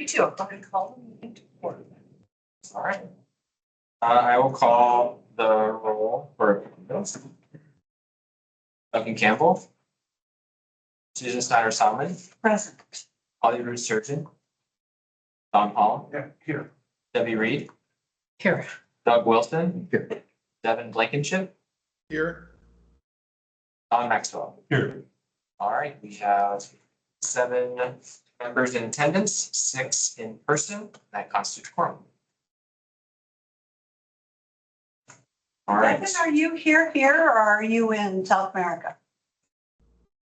Me too. I'm going to call them into order. All right. I will call the roll for Duncan Campbell, Susan Snyder Salmon, Present. Holly Ruth Surgeon, Don Paul, Yeah, here. Debbie Reed, Here. Doug Wilson, Here. Devin Blankenship, Here. Don Maxwell. Here. All right, we have 7 members in attendance, 6 in person. That constitutes quorum. All right. Devin, are you here or are you in South America?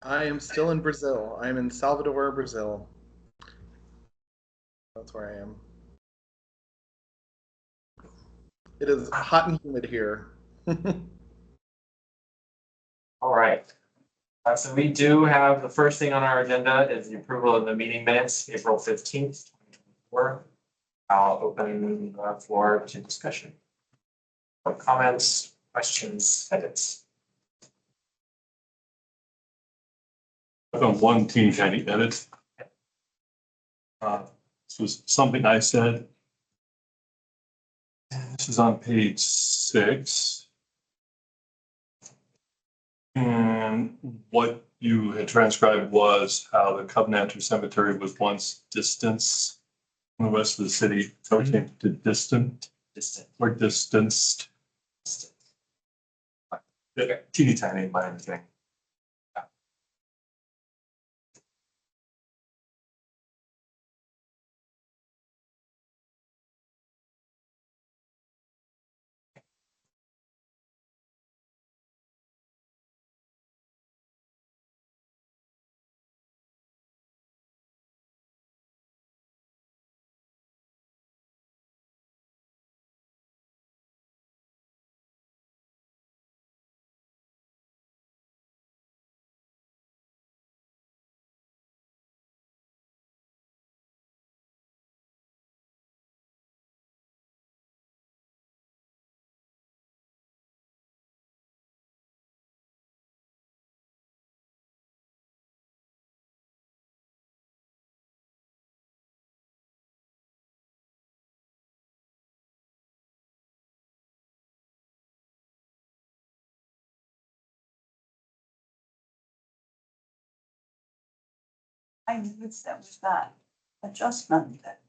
I am still in Brazil. I am in Salvador, Brazil. That's where I am. It is hot and humid here. All right. So we do have the first thing on our agenda is the approval of the meeting minutes, April 15th, 2024. I'll open the floor to discussion. Comments, questions, edits. I've done one teeny tiny edit. This was something I said. This is on page 6. And what you had transcribed was how the Covenanter Cemetery was once distance from the rest of the city. So it changed to distant or distanced. Teeny tiny minor thing. I noticed that was that adjustment that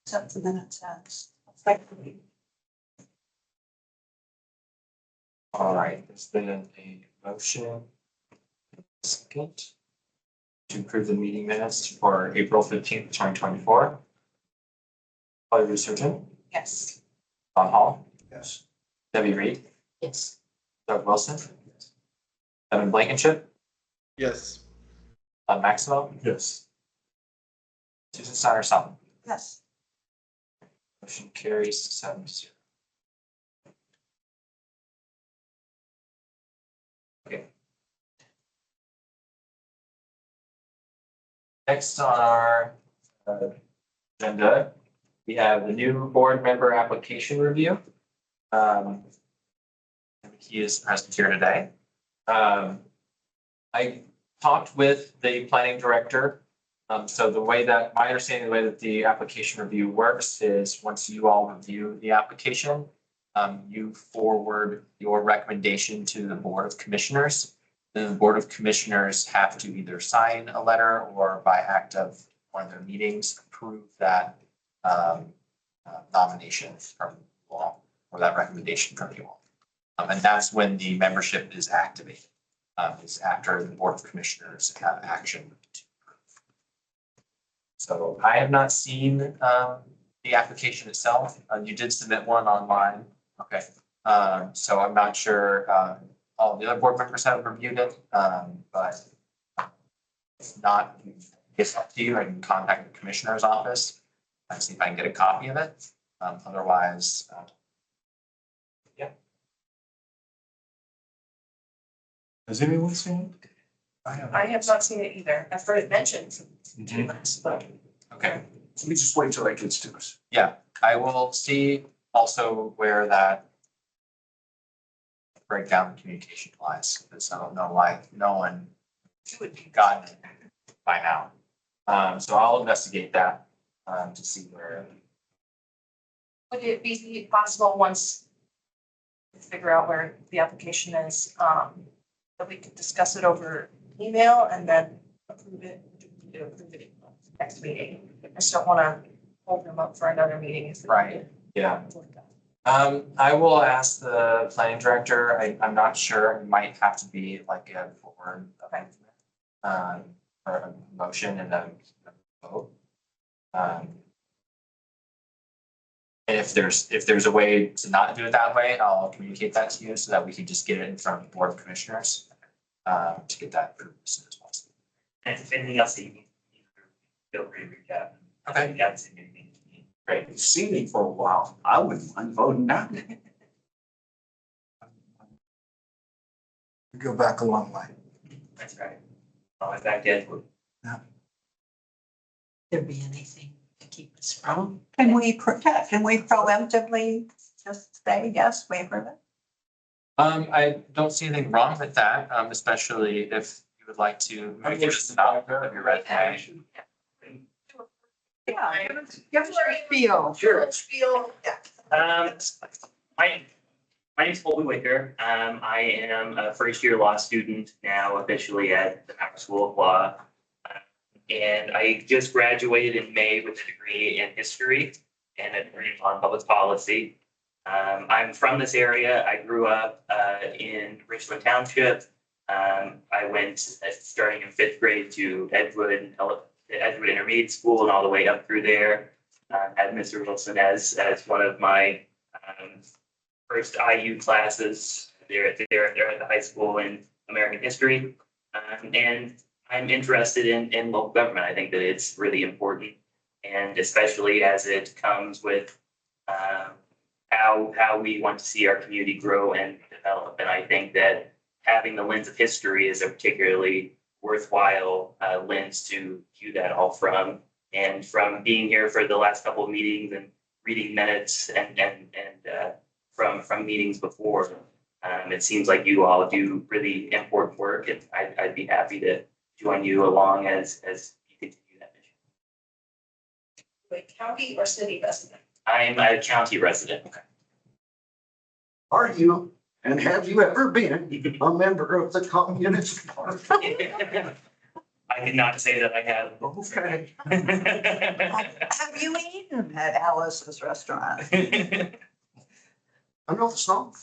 except the minutes has effectively. All right, there's been a motion. Second. To approve the meeting minutes for April 15th, 2024. Holly Ruth Surgeon, Yes. Don Hall, Yes. Debbie Reed, Yes. Doug Wilson, Devin Blankenship, Yes. Don Maxwell, Yes. Susan Snyder Salmon. Yes. Motion carries 7-0. Okay. Next on our agenda, we have the new board member application review. He is present here today. I talked with the planning director. So my understanding of the way that the application review works is once you all review the application, you forward your recommendation to the Board of Commissioners. Then the Board of Commissioners have to either sign a letter or by act of one of their meetings, approve that nomination from you all or that recommendation from you all. And that's when the membership is activated. Is after the Board of Commissioners have action. So I have not seen the application itself. You did submit one online. Okay. So I'm not sure all the other board members have reviewed it, but if not, it's up to you. I can contact the commissioner's office and see if I can get a copy of it. Otherwise, yeah. Has anyone seen it? I have not seen it either. I've heard it mentioned from times, but Okay. Let me just wait till that gets to us. Yeah, I will see also where that breakdown in communication lies, because I don't know why no one would be gotten it by now. So I'll investigate that. to see where. Would it be possible once we figure out where the application is, that we could discuss it over email and then approve it next meeting? I just don't wanna hold them up for another meeting. if we Right. Yeah. can. I will ask the planning director. I'm not sure. It might have to be like a board. Okay. Or a motion and a vote. And if there's a way to not do it that way, I'll communicate that to you so that we can just get it in front of the board of commissioners. To get that approved as soon as possible. And if anything else that you need, feel free to reach out. Okay. That's anything. Great. You've seen me for a while. I wouldn't mind voting now. We go back a long way. That's right. Always back in. There be anything to keep us from? Can we preemptively just say, yes, waiver it? I don't see anything wrong with that, especially if you would like to maybe give us an outline of your resume. Yeah, give us your spiel. Sure. Spiel, yeah. My name's Colby Wicker. I am a first year law student now officially at the Howard School of Law. And I just graduated in May with a degree in history and a degree on public policy. I'm from this area. I grew up in Richland Township. I went starting in 5th grade to Edgewood Intermediate School and all the way up through there. Had Mr. Wilson as one of my first IU classes there at the high school in American history. And I'm interested in local government. I think that it's really important, and especially as it comes with how we want to see our community grow and develop. And I think that having the lens of history is a particularly worthwhile lens to view that all from. And from being here for the last couple of meetings and reading minutes and from meetings before, it seems like you all do really important work, and I'd be happy to join you along as you continue that mission. Wait, county or city resident? I'm a county resident. Are you, and have you ever been a member of the Communist Party? I did not say that I have. Okay. Have you eaten at Alice's restaurant? I know the song.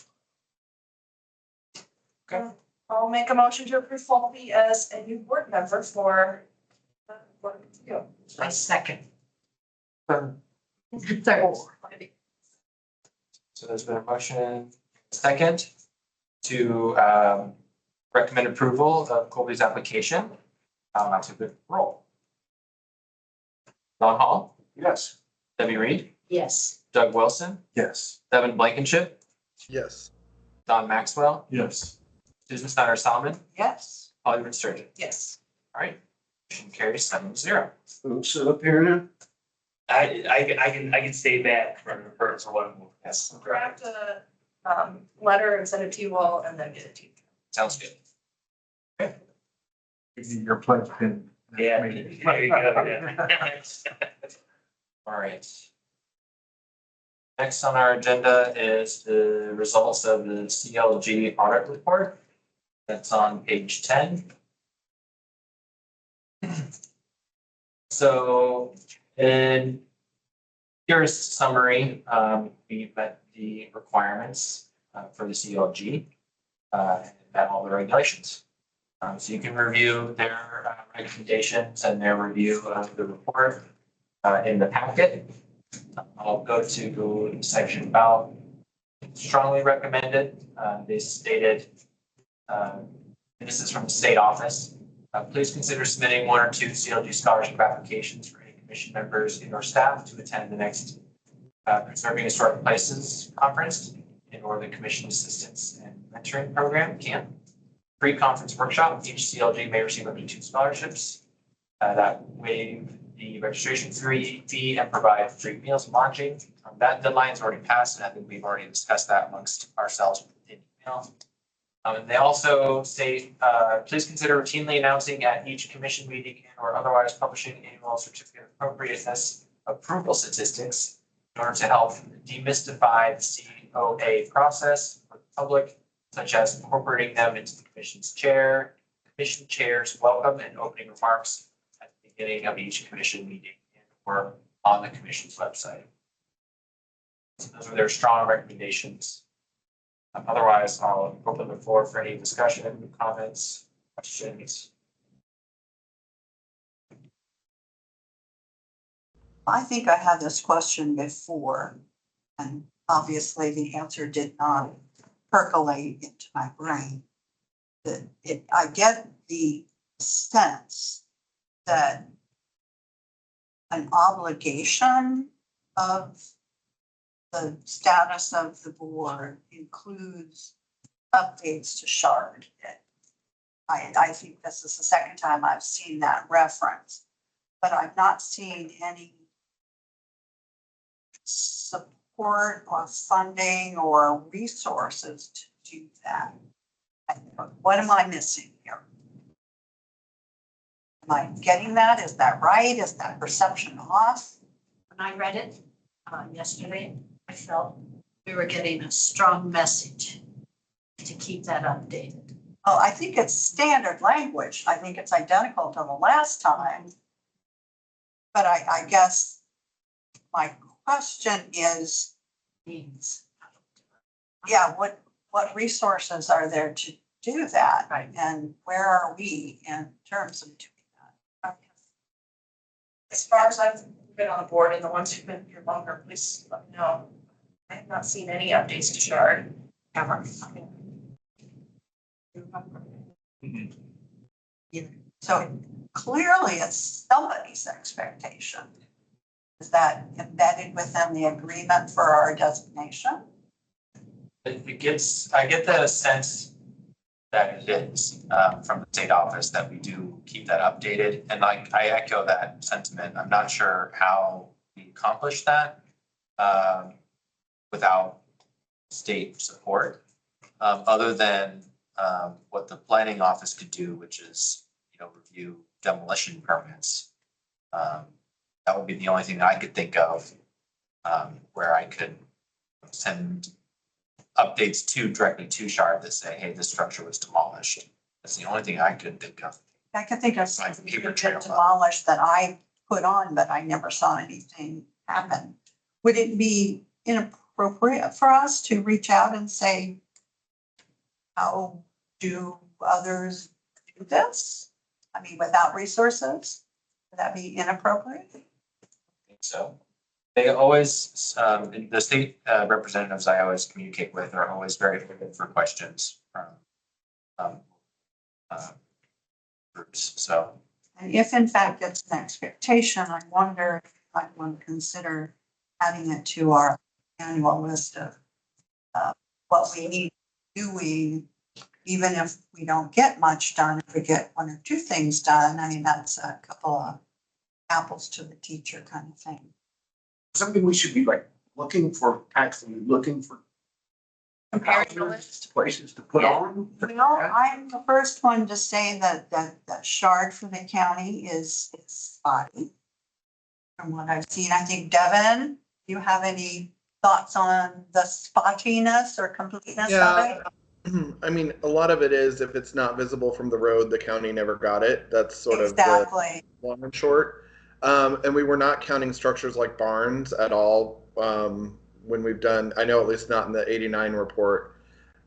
I'll make a motion to approve Colby as a new board member for the Board of Review. I second. So there's been a motion, second, to recommend approval of Colby's application. I'll take the roll. Don Hall, Yes. Debbie Reed, Yes. Doug Wilson, Yes. Devin Blankenship, Yes. Don Maxwell, Yes. Susan Snyder Salomon, Yes. Hollywood Sturgeon. Yes. All right, motion carries 7-0. Who's sit up here now? I can stay back for one more. Yes, Draft a letter and send it to you all and then get it to you. sounds good. Your pledge pin. Yeah, there you go. Yeah. All right. Next on our agenda is the results of the CLG audit report. That's on page 10. So, in here's summary, we met the requirements for the CLG, met all the regulations. So you can review their recommendations and their review of the report in the packet. I'll go to section about strongly recommended. They stated, and this is from the state office, please consider submitting 1 or 2 CLG scholarship applications for any commission members and or staff to attend the next Preserving Historic Places Conference and or the Commission Assistance and Mentoring Program camp. Pre-conference workshop, each CLG may receive up to 2 scholarships that waive the registration fee and provide free meals and lodging. That deadline's already passed, and I think we've already discussed that amongst ourselves in email. And they also state, please consider routinely announcing at each commission meeting and or otherwise publishing annual certificate of appropriateness approval statistics in order to help demystify the COA process for the public, such as incorporating them into the commission's chair, commission chair's welcome and opening remarks at the beginning of each commission meeting or on the commission's website. So those are their strong recommendations. Otherwise, I'll open the floor for any discussion, comments, questions. I think I had this question before, and obviously the answer did not percolate into my brain. I get the sense that an obligation of the status of the board includes updates to Shard. I think this is the second time I've seen that reference, but I've not seen any support or funding or resources to do that. What am I missing here? Am I getting that? Is that right? Is that perception off? When I read it yesterday, I felt we were getting a strong message to keep that updated. Oh, I think it's standard language. I think it's identical to the last time. But I guess my question is, Means. yeah, what resources are there to do that? Right. And where are we in terms of doing that? As far as I've been on the board and the ones who've been here longer, please let me know. I have not seen any updates to Shard ever. So clearly it's somebody's expectation. Is that embedded within the agreement for our designation? It gets, I get the sense that it is from the state office that we do keep that updated. And like, I echo that sentiment. I'm not sure how we accomplish that without state support, other than what the planning office could do, which is, review demolition permits. That would be the only thing I could think of where I could send updates directly to Shard that say, hey, this structure was demolished. That's the only thing I could think of. I could think of Like something paper that trail. demolished that I put on, but I never saw anything happen. Would it be inappropriate for us to reach out and say, how do others do this? I mean, without resources? Would that be inappropriate? So they always, the state representatives I always communicate with are always very open for questions from groups. So And if in fact it's an expectation, I wonder if I want to consider adding it to our annual list of what we need doing, even if we don't get much done, if we get one or two things done. I mean, that's a couple of apples to the teacher kind of thing. Something we should be like actually looking for Comparing the list. places to put on. Well, I'm the first one to say that Shard for the county is spotty. From what I've seen, I think Devin, do you have any thoughts on the spottiness or completeness of it? I mean, a lot of it is if it's not visible from the road, the county never got it. That's sort of the Exactly. long and short. And we were not counting structures like barns at all when we've done, I know at least not in the 89 report.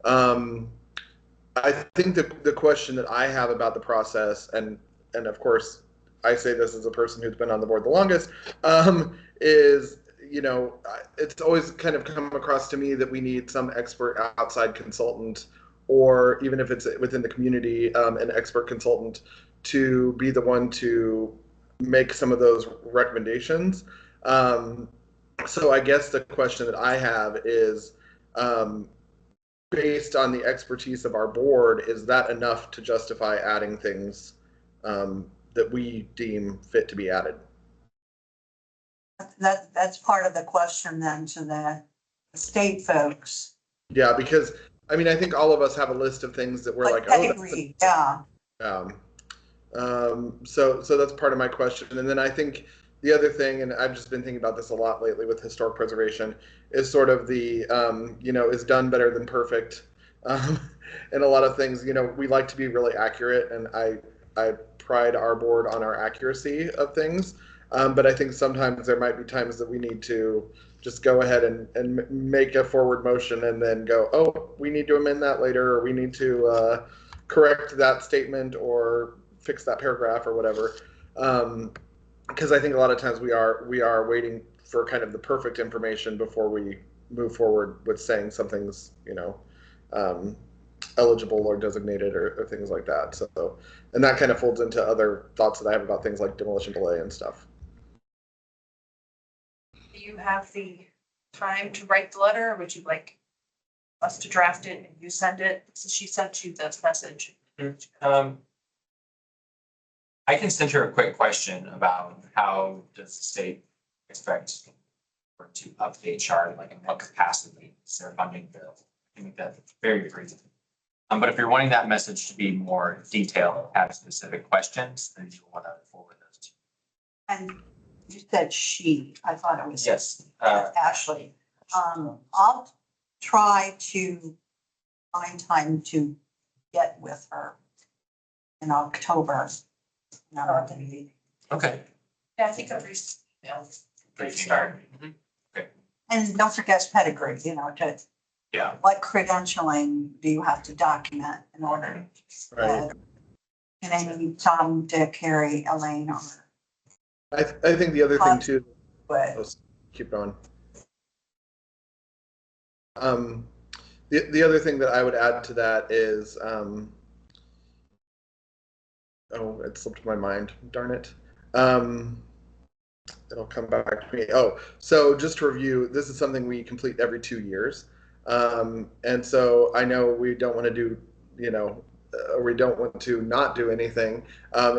I think the question that I have about the process, and of course, I say this as a person who's been on the board the longest, is, it's always kind of come across to me that we need some expert outside consultant, or even if it's within the community, an expert consultant to be the one to make some of those recommendations. So I guess the question that I have is, based on the expertise of our board, is that enough to justify adding things that we deem fit to be added? That's part of the question then to the state folks. Yeah, because I mean, I think all of us have a list of things that we're like, oh, Pedigree, yeah. so that's part of my question. And then I think the other thing, and I've just been thinking about this a lot lately with historic preservation, is sort of the, is done better than perfect. Um, and a lot of things, we like to be really accurate, and I pride our board on our accuracy of things. But I think sometimes there might be times that we need to just go ahead and make a forward motion and then go, oh, we need to amend that later, or we need to correct that statement or fix that paragraph or whatever. Because I think a lot of times we are waiting for kind of the perfect information before we move forward with saying something's eligible or designated or things like that. So, and that kind of folds into other thoughts that I have about things like demolition delay and stuff. Do you have the time to write the letter, or would you like us to draft it and you send it? So she sent you this message. I can send her a quick question about how does the state expect her to update chart, like in what capacity is their funding bill? I think that's very brief. But if you're wanting that message to be more detailed, have specific questions, then you'll want to forward those to. And you said she, I thought it was. Yes. Ashley. I'll try to find time to get with her in October. Okay. Yeah, I think every email. Great Start. And don't forget pedigree, to Yeah. what credentialing do you have to document in order? Right. Can I need Tom, Dick, Harry, Elaine, or I think the other thing too. what? Let's keep going. The other thing that I would add to that is, it slipped my mind. Darn it. It'll come back to me. Oh, so just to review, this is something we complete every 2 years. And so I know we don't want to do, we don't want to not do anything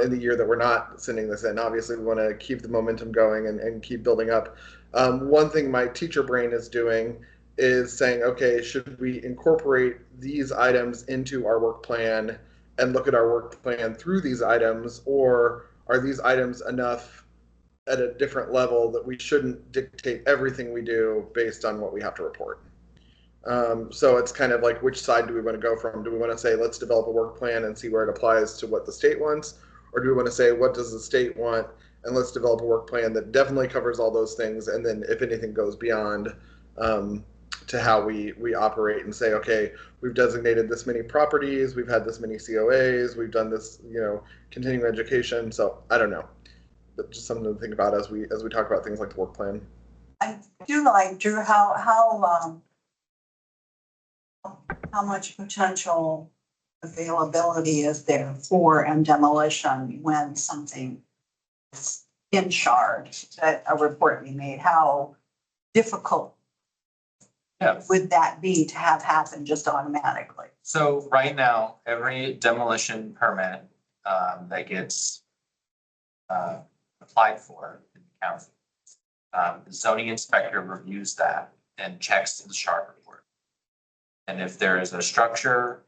in the year that we're not sending this in. Obviously, we want to keep the momentum going and keep building up. One thing my teacher brain is doing is saying, okay, should we incorporate these items into our work plan and look at our work plan through these items, or are these items enough at a different level that we shouldn't dictate everything we do based on what we have to report? So it's kind of like, which side do we want to go from? Do we want to say, let's develop a work plan and see where it applies to what the state wants? Or do we want to say, what does the state want? And let's develop a work plan that definitely covers all those things. And then if anything goes beyond to how we operate and say, okay, we've designated this many properties, we've had this many COAs, we've done this, continuing education. So I don't know, but just something to think about as we talk about things like the work plan. I do like, Drew, how much potential availability is there for demolition when something is in charge that a report be made? How difficult would that be to have happen just automatically? So right now, every demolition permit that gets applied for in the county, the zoning inspector reviews that and checks the chart report. And if there is a structure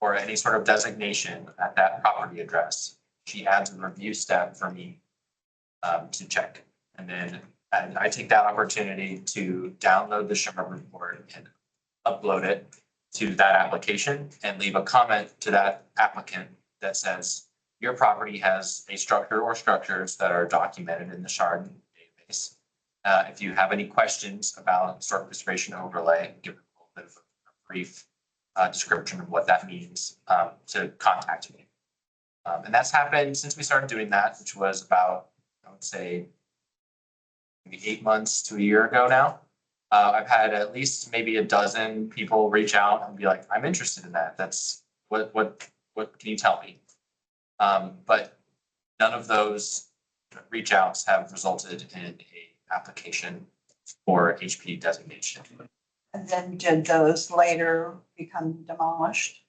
or any sort of designation at that property address, she adds a review step for me to check. And then I take that opportunity to download the chart report and upload it to that application and leave a comment to that applicant that says, your property has a structure or structures that are documented in the Chardon database. If you have any questions about historic preservation overlay, give a little bit of a brief description of what that means to contact me. And that's happened since we started doing that, which was about, I would say, maybe 8 months to a year ago now. I've had at least maybe a dozen people reach out and be like, I'm interested in that. That's what can you tell me? But none of those reach outs have resulted in a application for HP designation. And then did those later become demolished?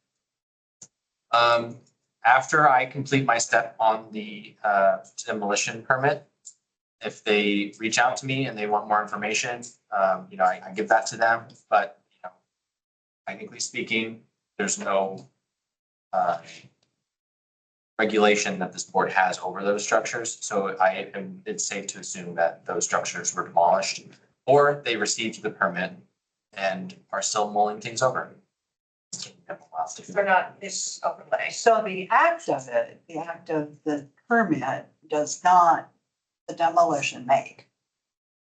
After I complete my step on the demolition permit, if they reach out to me and they want more information, I give that to them. But technically speaking, there's no regulation that this board has over those structures. So it's safe to assume that those structures were demolished or they received the permit and are still mulling things over. They're not this overlay. So the act of it, the act of the permit does not the demolition make.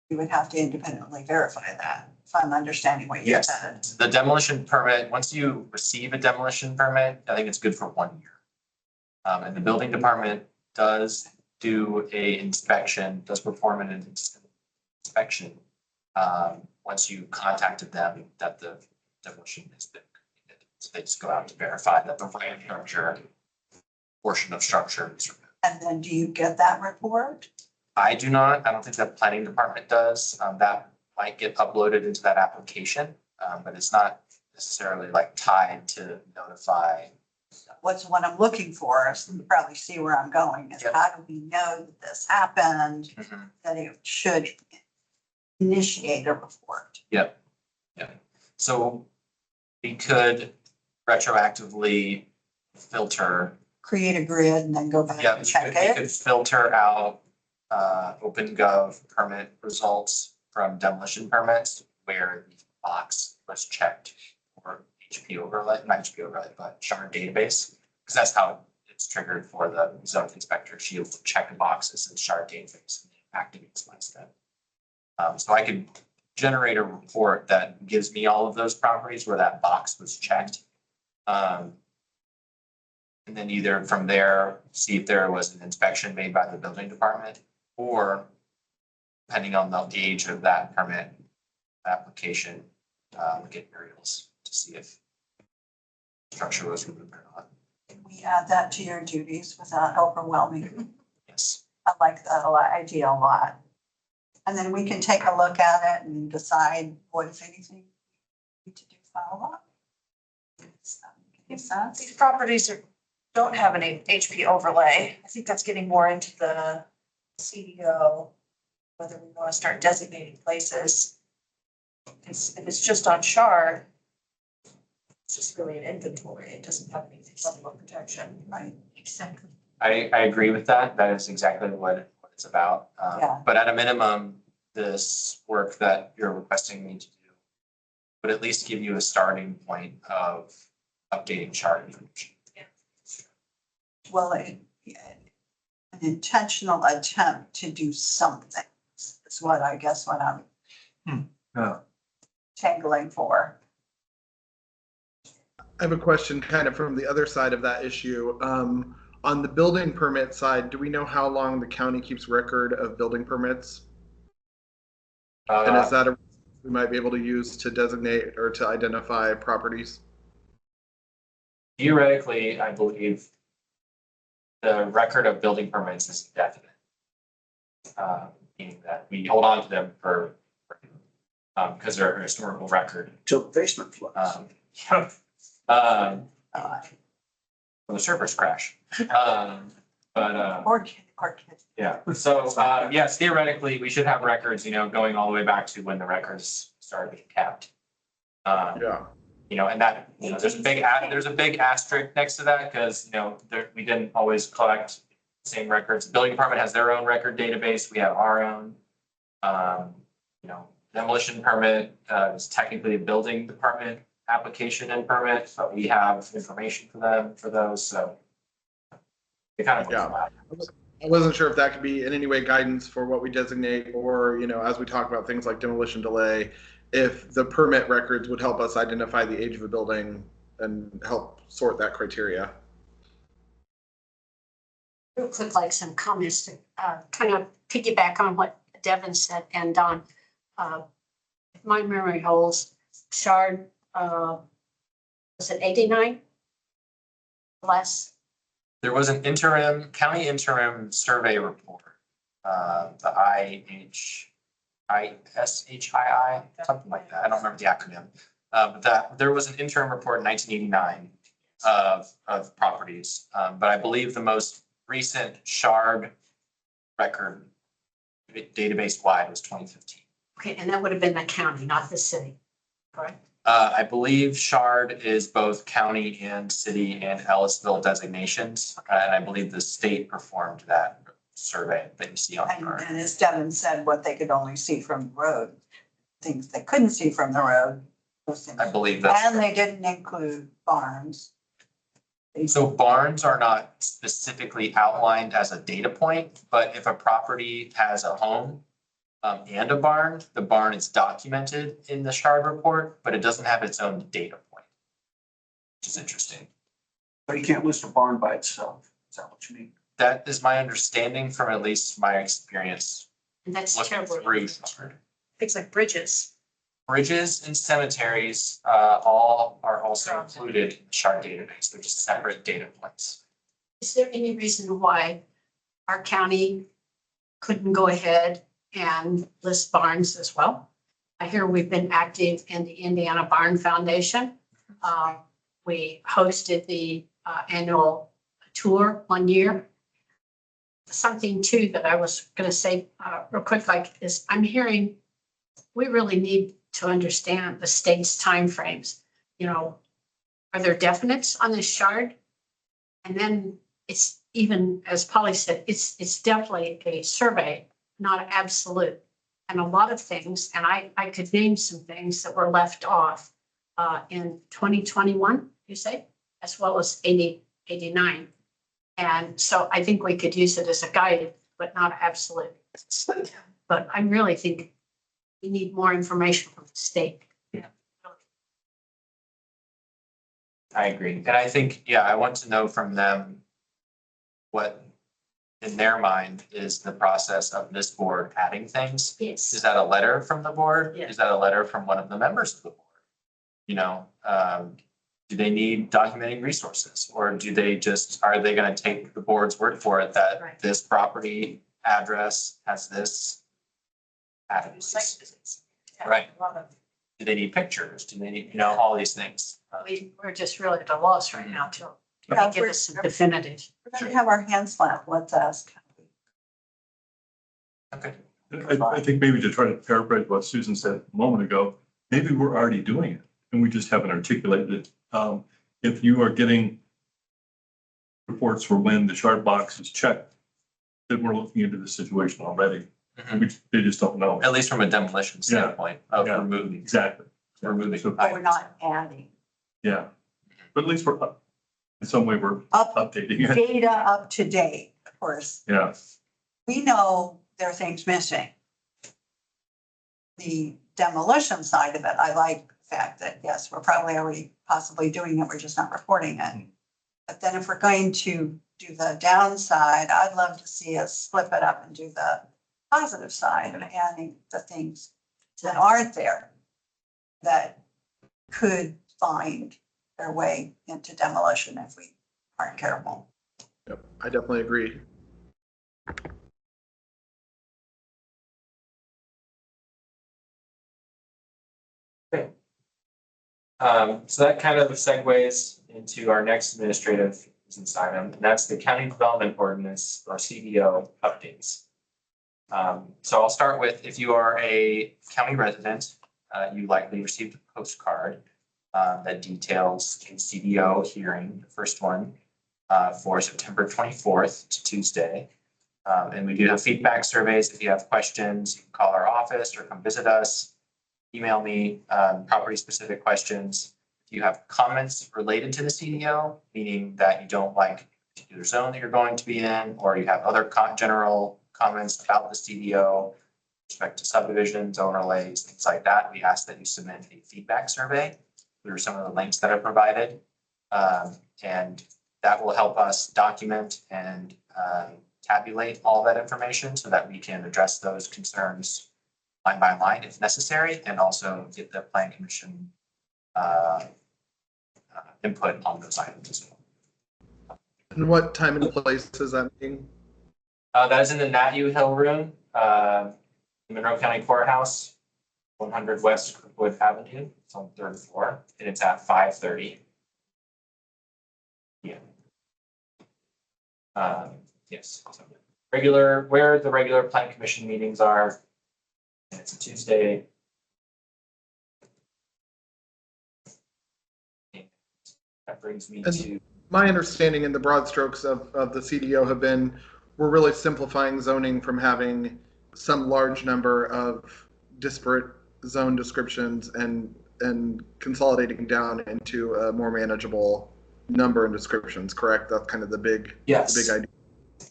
You would have to independently verify that, if I'm understanding what you Yes, said. the demolition permit, once you receive a demolition permit, I think it's good for 1 year. And the building department does do a inspection, does perform an inspection. Once you contacted them that the demolition has been completed. So they just go out to verify that the right structure, portion of structure is removed. And then do you get that report? I do not, I don't think the planning department does. That might get uploaded into that application, but it's not necessarily like tied to notify. What's what I'm looking for, so you probably see where I'm going, is Yep. how do we know that this happened, that it should initiate a report? So we could retroactively filter, Create a grid and then go back yeah, and check we it? could filter out OpenGov permit results from demolition permits where the box was checked for HP overlay, not HP overlay, but shard database. Because that's how it's triggered for the zoning inspector. She'll check the boxes in shard database and it activates my step. So I could generate a report that gives me all of those properties where that box was checked. And then either from there, see if there was an inspection made by the building department, or depending on the age of that permit application, get aerials to see if structure was removed or not. Can we add that to your duties without overwhelming? Yes. I like that idea a lot. And then we can take a look at it and decide what, if anything, we need to do follow up. Makes sense? These properties don't have an HP overlay. I think that's getting more into the CDO, whether we want to start designating places. If it's just on shard, it's just really an inventory. It doesn't have any level of protection. Right. Exactly. I agree with that. That is exactly what it's about. Yeah. But at a minimum, this work that you're requesting me to do would at least give you a starting point of updating chart information. Well, an intentional attempt to do something is what I guess what I'm Yeah. tangling for. I have a question kind of from the other side of that issue. On the building permit side, do we know how long the county keeps record of building permits? And is that a we might be able to use to designate or to identify properties? Theoretically, I believe the record of building permits is definite. Meaning that we hold on to them for because they're a historical record. Till the basement floods. When the servers crash. But Or kid. yeah, so yes, theoretically, we should have records, going all the way back to when the records started being kept. Yeah. And that, there's a big asterisk next to that because, we didn't always collect the same records. The building department has their own record database. We have our own. Demolition permit is technically a building department application and permit, but we have information for them for those, so. It kind of. Yeah. I wasn't sure if that could be in any way guidance for what we designate or, as we talk about things like demolition delay, if the permit records would help us identify the age of a building and help sort that criteria. Real quick, like some comments to kind of piggyback on what Devin said and Don. If my memory holds, shard, was it 89? Less? There was an county interim survey report, the ISHII, something like that. I don't remember the acronym. But there was an interim report in 1989 of properties. But I believe the most recent shard record database wide was 2015. Okay, and that would have been the county, not the city, correct? I believe Shard is both county and city and Ellisville designations. And I believe the state performed that survey that you see on the And, card. and as Devin said, what they could only see from the road, things they couldn't see from the road. Those things. I believe that's. And they didn't include barns. So barns are not specifically outlined as a data point, but if a property has a home and a barn, the barn is documented in the Shard report, but it doesn't have its own data point. Which is interesting. But you can't list a barn by itself. Is that what you mean? That is my understanding from at least my experience And that's looking terrible. through Shard. Things like bridges. Bridges and cemeteries, all are also included in the Shard database. They're just separate data points. Is there any reason why our county couldn't go ahead and list barns as well? I hear we've been active in the Indiana Barn Foundation. We hosted the annual tour one year. Something too that I was gonna say real quick, like is I'm hearing we really need to understand the state's timeframes. You know, are there definites on this Shard? And then it's even, as Polly said, it's definitely a survey, not absolute. And a lot of things, and I could name some things that were left off in 2021, you say, as well as 89. And so I think we could use it as a guide, but not absolute. But I really think we need more information from the state. I agree. And I think, yeah, I want to know from them what in their mind is the process of this board adding things. Yes. Is that a letter from the board? Yeah. Is that a letter from one of the members of the board? You know, do they need documenting resources or do they just, are they gonna take the board's word for it that Right. this property address has this? Site address? visits. Yeah, Right. a lot of- Do they need pictures? Do they need, you know, all these things? We're just really at a loss right now to Yeah, give us some definitive. We're gonna have our hands slapped, let's ask. Okay. I think maybe to try to paraphrase what Susan said a moment ago, maybe we're already doing it and we just haven't articulated it. If you are getting reports for when the Shard box is checked, then we're looking into the situation already. Mhm. They just don't know. At least from a demolition standpoint of Yeah. removing, Exactly. removing. So- But we're not adding. Yeah. But at least we're up, in some way, we're Up, updating it. data up to date, of course. Yeah. We know there are things missing. The demolition side of it, I like the fact that, yes, we're probably already possibly doing it, we're just not reporting it. But then if we're going to do the downside, I'd love to see us split it up and do the positive side of adding the things that aren't there that could find their way into demolition if we aren't careful. Yep, I definitely agree. So that kind of segues into our next administrative business item, and that's the county development ordinance or CDO updates. So I'll start with, if you are a county resident, you likely received a postcard that details the CDO hearing, the first one, for September 24th to Tuesday. And we do have feedback surveys. If you have questions, you can call our office or come visit us. Email me property specific questions. If you have comments related to the CDO, meaning that you don't like a particular zone that you're going to be in, or you have other general comments about the CDO, with respect to subdivisions, overlays, things like that, we ask that you submit a feedback survey. There are some of the links that are provided. And that will help us document and tabulate all that information so that we can address those concerns line by line if necessary, and also get the plan commission input on those items as well. And what time and place is that meeting? That is in the Nat U Hill Room, the Monroe County Courthouse, 100 West Kirkwood Avenue. It's on the third floor, and it's at 5:30. Yeah. Yes. So where the regular plan commission meetings are. And it's a Tuesday. That brings me And- to, My understanding in the broad strokes of the CDO have been, we're really simplifying zoning from having some large number of disparate zone descriptions and consolidating down into a more manageable number and descriptions, correct? That's kind of the big yes. idea.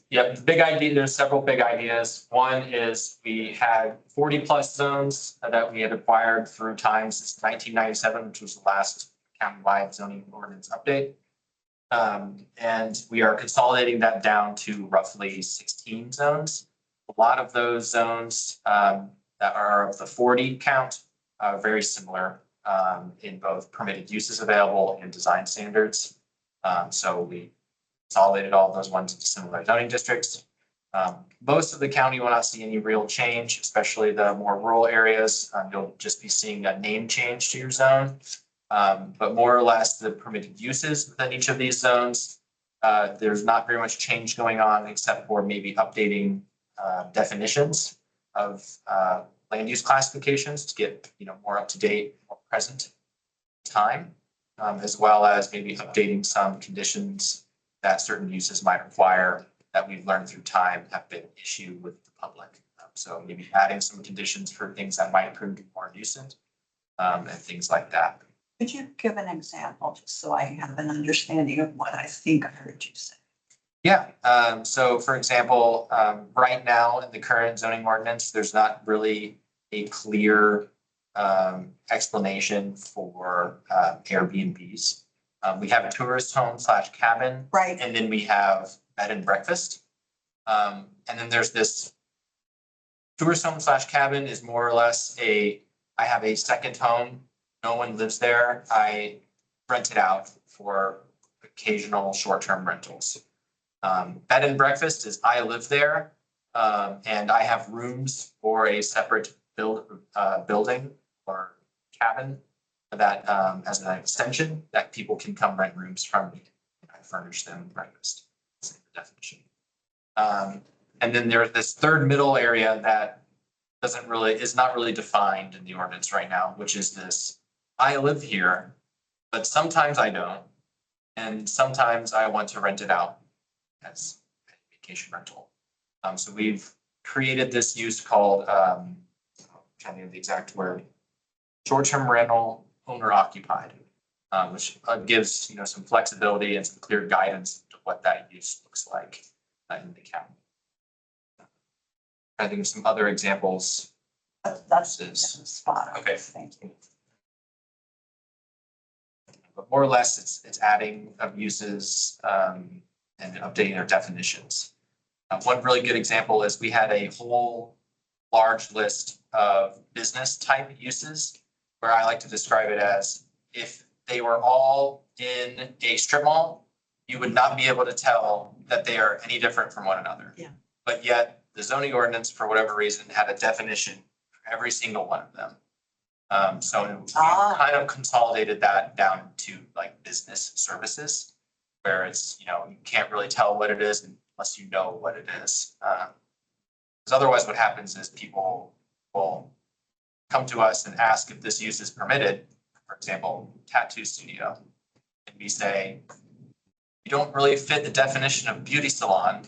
Yep, the big idea, there's several big ideas. One is we had 40+ zones that we had acquired through time since 1997, which was the last countywide zoning ordinance update. And we are consolidating that down to roughly 16 zones. A lot of those zones that are of the 40 count are very similar in both permitted uses available and design standards. So we consolidated all of those ones into similar zoning districts. Most of the county will not see any real change, especially the more rural areas. You'll just be seeing a name change to your zone. But more or less the permitted uses within each of these zones, there's not very much change going on except for maybe updating definitions of land use classifications to get, more up to date, more present time, as well as maybe updating some conditions that certain uses might require that we've learned through time have been issued with the public. So maybe adding some conditions for things that might prove to be more nuisance and things like that. Could you give an example, just so I have an understanding of what I think I heard you say? Yeah, so for example, right now in the current zoning ordinance, there's not really a clear explanation for Airbnbs. We have a tourist home / cabin, Right, and then we have bed and breakfast. And then there's this tourist home / cabin is more or less I have a second home. No one lives there. I rent it out for occasional short-term rentals. Bed and breakfast is I live there, and I have rooms for a separate building or cabin that as an extension that people can come rent rooms from me. I furnish them breakfast. That's the definition. And then there's this third middle area that is not really defined in the ordinance right now, which is this. I live here, but sometimes I don't. And sometimes I want to rent it out as a vacation rental. So we've created this use called, I'm trying to think of the exact word, short-term rental owner occupied, which gives, some flexibility and some clear guidance to what that use looks like in the county. I think of some other examples. that's This is- spot on. Okay. Thank you. But more or less, it's adding of uses and updating their definitions. One really good example is we had a whole large list of business type uses where I like to describe it as if they were all in a strip mall, you would not be able to tell that they are any different from one another. Yeah. But yet the zoning ordinance, for whatever reason, had a definition for every single one of them. So we kind of consolidated that down to like business services, where it's, you can't really tell what it is unless you know what it is. Because otherwise what happens is people will come to us and ask if this use is permitted, for example, tattoo studio. And we say, you don't really fit the definition of beauty salon.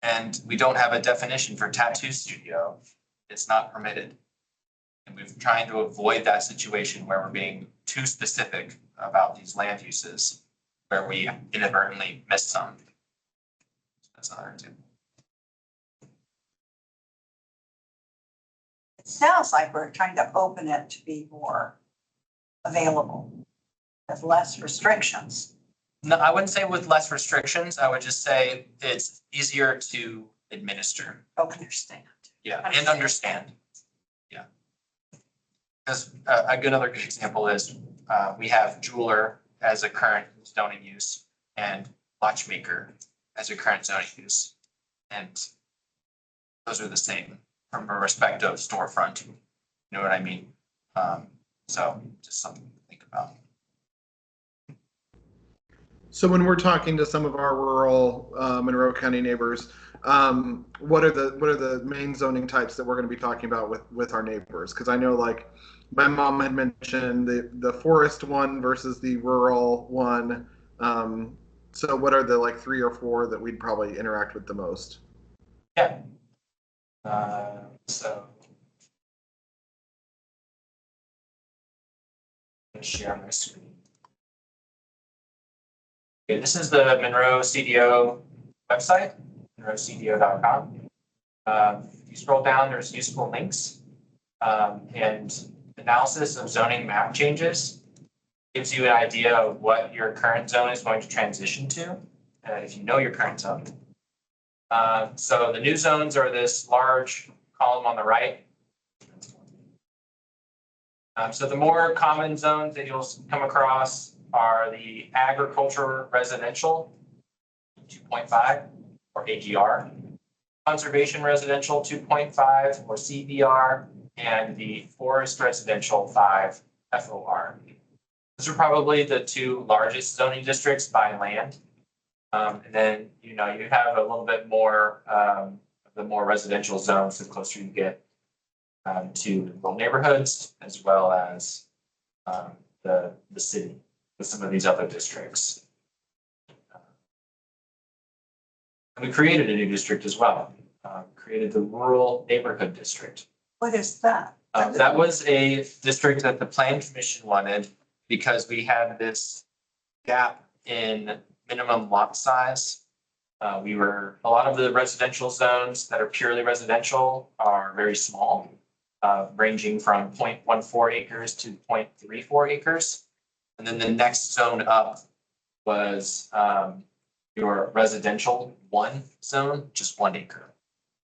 And we don't have a definition for tattoo studio. It's not permitted. And we've trying to avoid that situation where we're being too specific about these land uses, where we inadvertently miss some. That's another example. It sounds like we're trying to open it to be more available with less restrictions. No, I wouldn't say with less restrictions. I would just say it's easier to administer. Understand. Yeah, and understand. Yeah. Because another good example is we have jeweler as a current zoning use and watchmaker as a current zoning use. And those are the same from a respective storefront. You know what I mean? So just something to think about. So when we're talking to some of our rural Monroe County neighbors, what are the main zoning types that we're going to be talking about with our neighbors? Because I know like my mom had mentioned the forest one versus the rural one. So what are the like 3 or 4 that we'd probably interact with the most? Yeah. So. I'm gonna share my screen. Okay, this is the Monroe CDO website, monroecdo.com. If you scroll down, there's useful links and analysis of zoning map changes. Gives you an idea of what your current zone is going to transition to, if you know your current zone. So the new zones are this large column on the right. So the more common zones that you'll come across are the agriculture residential 2.5 or AGR, conservation residential 2.5 or CBR, and the forest residential 5 FOR. Those are probably the 2 largest zoning districts by land. And then, you have a little bit more, the more residential zones, the closer you get to rural neighborhoods, as well as the city with some of these other districts. And we created a new district as well, created the rural neighborhood district. What is that? That was a district that the Plan Commission wanted because we had this gap in minimum lot size. A lot of the residential zones that are purely residential are very small, ranging from 0.14 acres to 0.34 acres. And then the next zone up was your residential 1 zone, just 1 acre.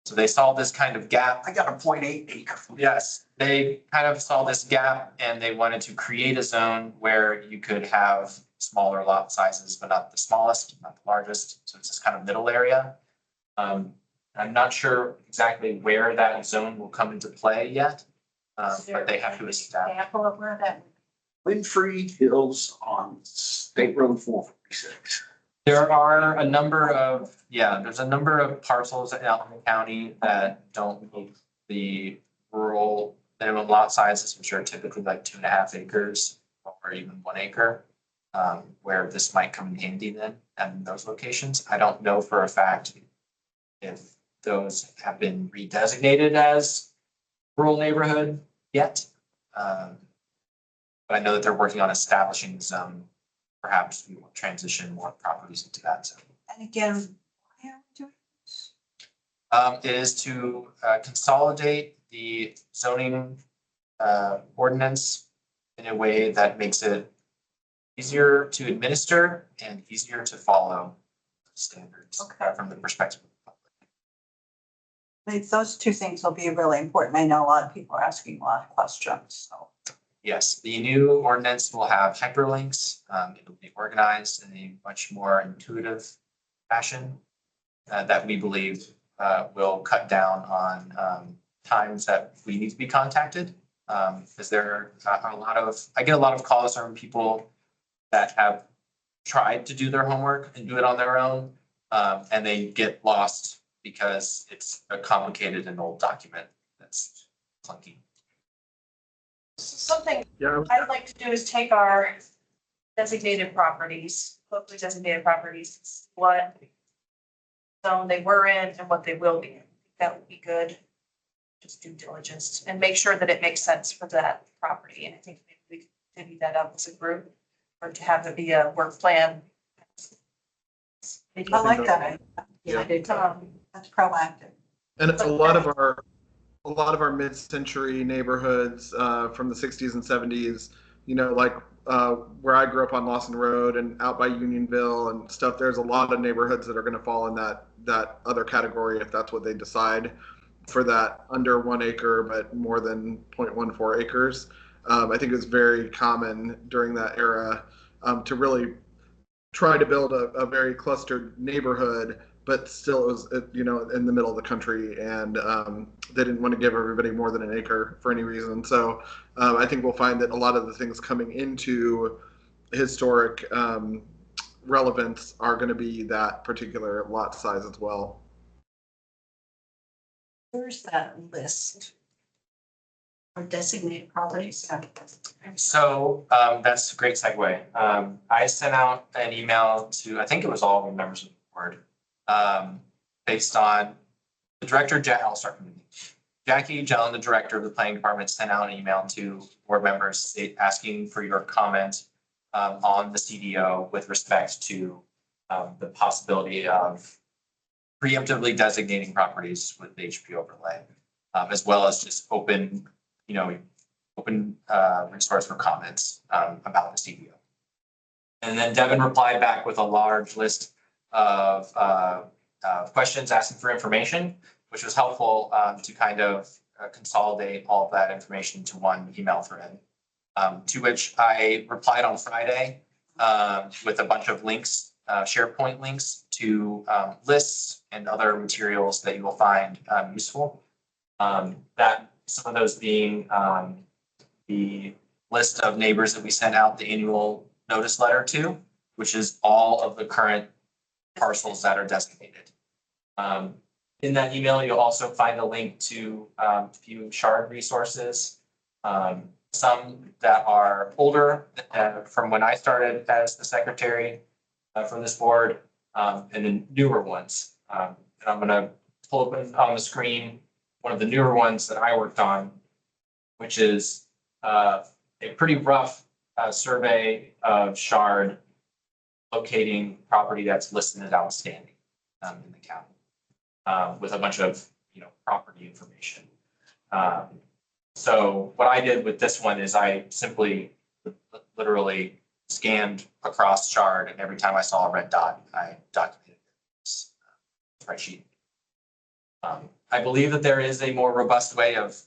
So they saw this kind of gap. I got a 0.8 acre. Yes, they kind of saw this gap and they wanted to create a zone where you could have smaller lot sizes, but not the smallest, not the largest. So it's this kind of middle area. I'm not sure exactly where that zone will come into play yet, but they have to establish. Example of where that, Winfrey Hills on State Road 446. There are a number of, there's a number of parcels in Allen County that don't meet the rural minimum lot sizes, which are typically like 2.5 acres or even 1 acre, where this might come in handy then in those locations. I don't know for a fact if those have been redesignated as rural neighborhood yet. But I know that they're working on establishing the zone. Perhaps we will transition more properties into that zone. And again, why are we doing this? It is to consolidate the zoning ordinance in a way that makes it easier to administer and easier to follow standards from the perspective of the public. I think those 2 things will be really important. I know a lot of people are asking a lot of questions, so. Yes, the new ordinance will have hyperlinks. It'll be organized in a much more intuitive fashion that we believe will cut down on times that we need to be contacted. Because there are I get a lot of calls from people that have tried to do their homework and do it on their own, and they get lost because it's a complicated and old document that's clunky. Something Yeah. I'd like to do is take our designated properties, locally designated properties, what zone they were in and what they will be in. That would be good. Just due diligence and make sure that it makes sense for that property. And I think maybe we could divvy that up as a group or to have it be a work plan. I like that. yeah, I do too. That's proactive. And a lot of our mid-century neighborhoods from the 60s and 70s, like where I grew up on Lawson Road and out by Unionville and stuff, there's a lot of neighborhoods that are going to fall in that other category if that's what they decide for that under 1 acre, but more than 0.14 acres. I think it was very common during that era to really try to build a very clustered neighborhood, but still it was, in the middle of the country, and they didn't want to give everybody more than 1 acre for any reason. So I think we'll find that a lot of the things coming into historic relevance are going to be that particular lot size as well. Where's that list? Or designated properties? So that's a great segue. I sent out an email to, I think it was all the members of the board, based on the director, I'll start from the Jackie Jellin, the director of the planning department, sent out an email to board members asking for your comment on the CDO with respect to the possibility of preemptively designating properties with the HP overlay, as well as just open resource for comments about the CDO. And then Devin replied back with a large list of questions asking for information, which was helpful to kind of consolidate all of that information to one email thread. To which I replied on Friday with a bunch of links, SharePoint links to lists and other materials that you will find useful. That some of those being the list of neighbors that we sent out the annual notice letter to, which is all of the current parcels that are designated. In that email, you'll also find a link to a few shard resources, some that are older from when I started as the secretary for this board, and then newer ones. And I'm going to pull up on the screen one of the newer ones that I worked on, which is a pretty rough survey of shard locating property that's listed as outstanding in the county, with a bunch of property information. So what I did with this one is I simply literally scanned across shard, and every time I saw a red dot, I documented this spreadsheet. I believe that there is a more robust way of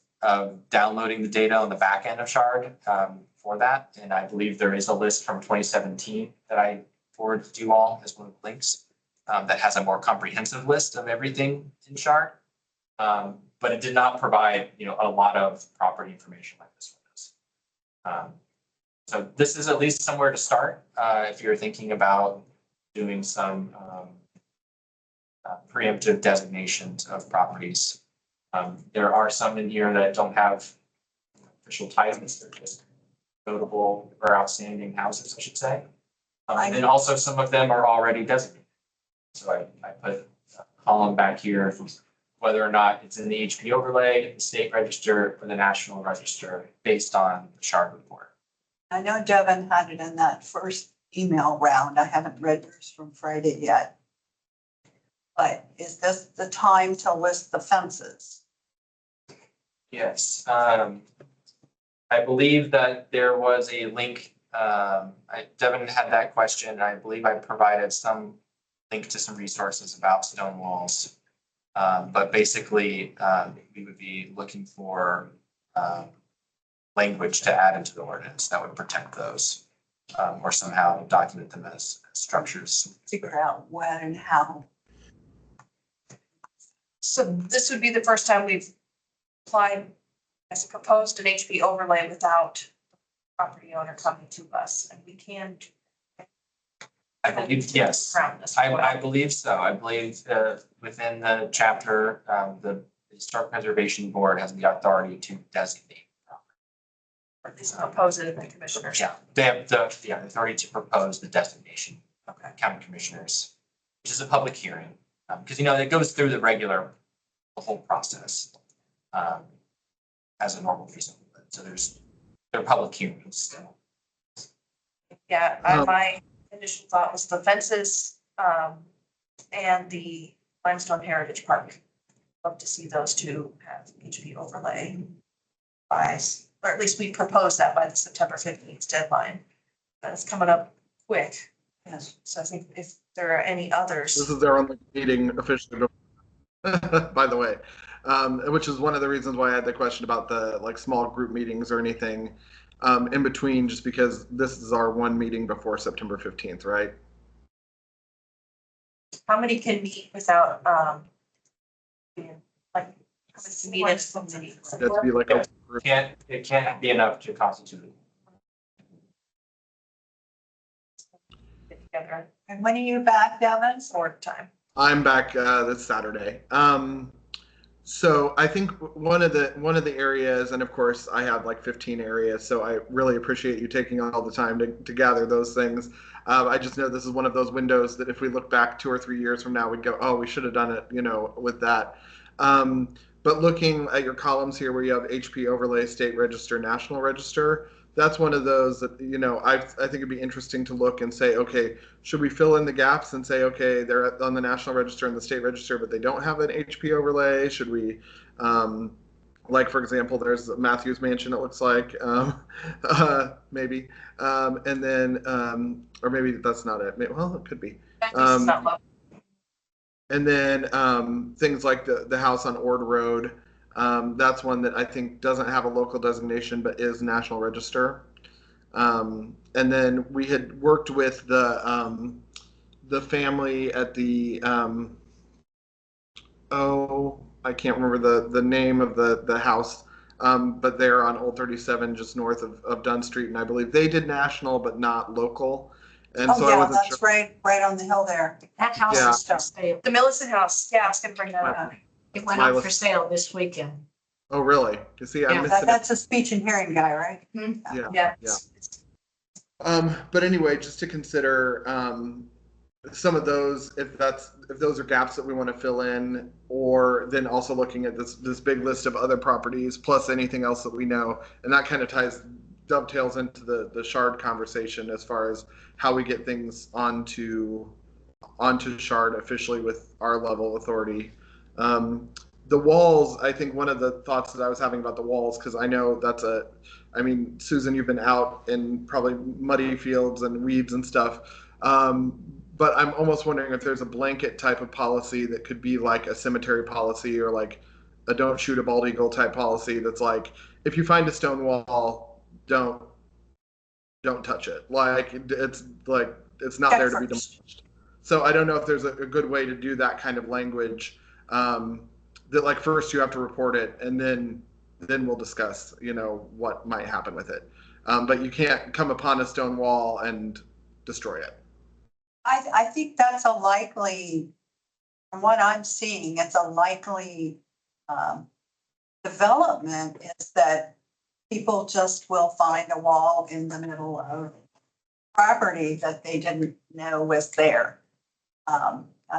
downloading the data on the back end of shard for that, and I believe there is a list from 2017 that I forwarded to you all as one of the links that has a more comprehensive list of everything in shard. But it did not provide, a lot of property information like this one does. So this is at least somewhere to start if you're thinking about doing some preemptive designations of properties. There are some in here that don't have official titles; they're just notable or outstanding houses, I should say. And then also some of them are already designated. So I put a column back here, whether or not it's in the HP overlay, the state register, or the national register, based on the shard report. I know Devin had it in that first email round. I haven't read yours from Friday yet. But is this the time to list the fences? Yes, I believe that there was a link. Devin had that question. I believe I provided some link to some resources about stone walls. But basically, we would be looking for language to add into the ordinance that would protect those, or somehow document them as structures. Figure out when and how. So this would be the first time we've applied as proposed an HP overlay without the property owner coming to us, and we can. I believe, yes, Around this. I believe so. I believe within the chapter, the Historic Preservation Board has the authority to designate. Or at least propose it in the commissioners. Yeah, they have the authority to propose the designation. Okay. County commissioners, which is a public hearing, because it goes through the whole process as a normal piece of it. So there are public hearings still. Yeah, my initial thought was the fences and the Limestone Heritage Park. Love to see those two have HP overlay by, or at least we propose that by the September 15th deadline. That's coming up quick. Yes. So I think if there are any others. This is their only meeting officially, by the way, which is one of the reasons why I had the question about the small group meetings or anything in between, just because this is our one meeting before September 15th, right? How many can meet without, being, how many can meet as a committee? That'd be like a group. It can't be enough to constitute. Get together And when are you back, Devin? for time. I'm back this Saturday. So I think one of the areas, and of course I have like 15 areas, so I really appreciate you taking all the time to gather those things. I just know this is one of those windows that if we look back 2 or 3 years from now, we'd go, oh, we should have done it, with that. But looking at your columns here where you have HP overlay, state register, national register, that's one of those that, I think it'd be interesting to look and say, okay, should we fill in the gaps and say, okay, they're on the national register and the state register, but they don't have an HP overlay? Should we, like, for example, there's Matthews Mansion, it looks like, maybe. And then, or maybe that's not it. Well, it could be. It's not low. And then things like the house on Ord Road, that's one that I think doesn't have a local designation but is National Register. And then we had worked with the family at the I can't remember the name of the house, but they're on Old 37 just north of Dunn Street, and I believe they did national but not local. And Oh, so I yeah, wasn't that's sure. right on the hill there. That house Yeah. is for sale. The Millicent House, yeah, I was gonna bring that up. It went Lila. up for sale this weekend. Oh, really? You see, I Yeah, missed it. That's a speech and hearing guy, right? Yeah. Yeah. But anyway, just to consider some of those, if those are gaps that we want to fill in, or then also looking at this big list of other properties plus anything else that we know, and that kind of dovetails into the Shard conversation as far as how we get things onto Shard officially with our level of authority. The walls, I think one of the thoughts that I was having about the walls, because I know Susan, you've been out in probably muddy fields and weeds and stuff. But I'm almost wondering if there's a blanket type of policy that could be like a cemetery policy or like a don't shoot a bald eagle type policy that's like, if you find a stone wall, don't touch it. Like it's not there to be demolished. So I don't know if there's a good way to do that kind of language. That like first you have to report it and then we'll discuss, what might happen with it. But you can't come upon a stone wall and destroy it. I think that's a likely, from what I'm seeing, it's a likely development is that people just will find a wall in the middle of property that they didn't know was there.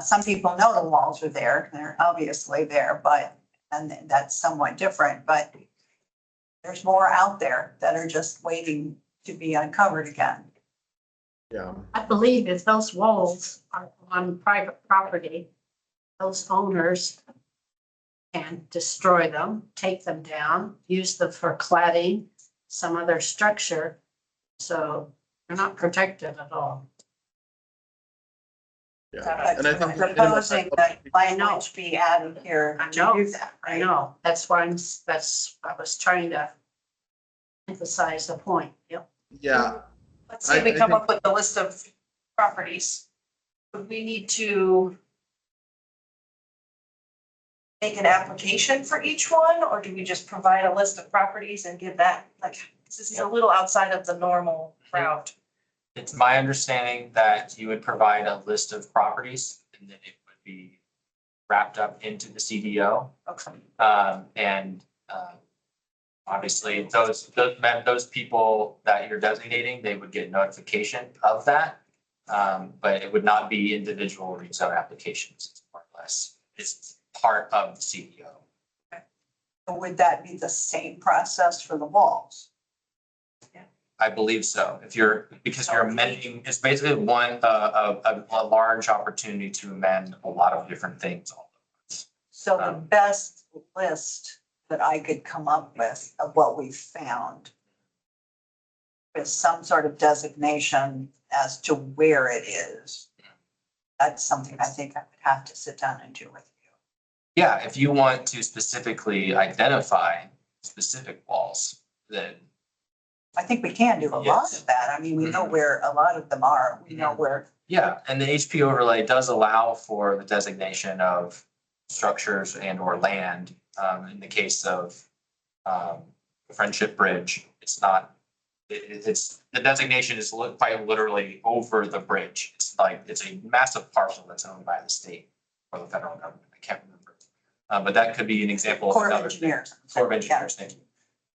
Some people know the walls are there, they're obviously there, and that's somewhat different, but there's more out there that are just waiting to be uncovered again. Yeah. I believe if those walls are on private property, those owners can destroy them, take them down, use them for cladding, some other structure. So they're not protected at all. Yeah. And I think Proposing that language be added here I to know. do that, I right? know, that's why I was trying to emphasize the point. Yep. Yeah. Let's say we I come think- up with a list of properties. Would we need to make an application for each one, or do we just provide a list of properties and give that, like, 'cause this is a little outside of the normal route? It's my understanding that you would provide a list of properties and then it would be wrapped up into the CDO. Okay. And obviously those people that you're designating, they would get notification of that. But it would not be individual rezone applications, it's more or less. It's part of the CDO. Would that be the same process for the walls? I believe so. Because you're amending, it's basically a large opportunity to amend a lot of different things all at once. So the best list that I could come up with of what we found is some sort of designation as to where it is. That's something I think I would have to sit down and do with you. Yeah, if you want to specifically identify specific walls, then I think we can do a lot Yes. of that. I mean, we know where a lot of them are. We know where, yeah, and the HP overlay does allow for the designation of structures and or land. In the case of Friendship Bridge, it's not, it's, the designation is quite literally over the bridge. It's like, it's a massive parcel that's owned by the state or the federal government. I can't remember. But that could be an example of Corps of another. Engineers. Corps of Engineers, thank you.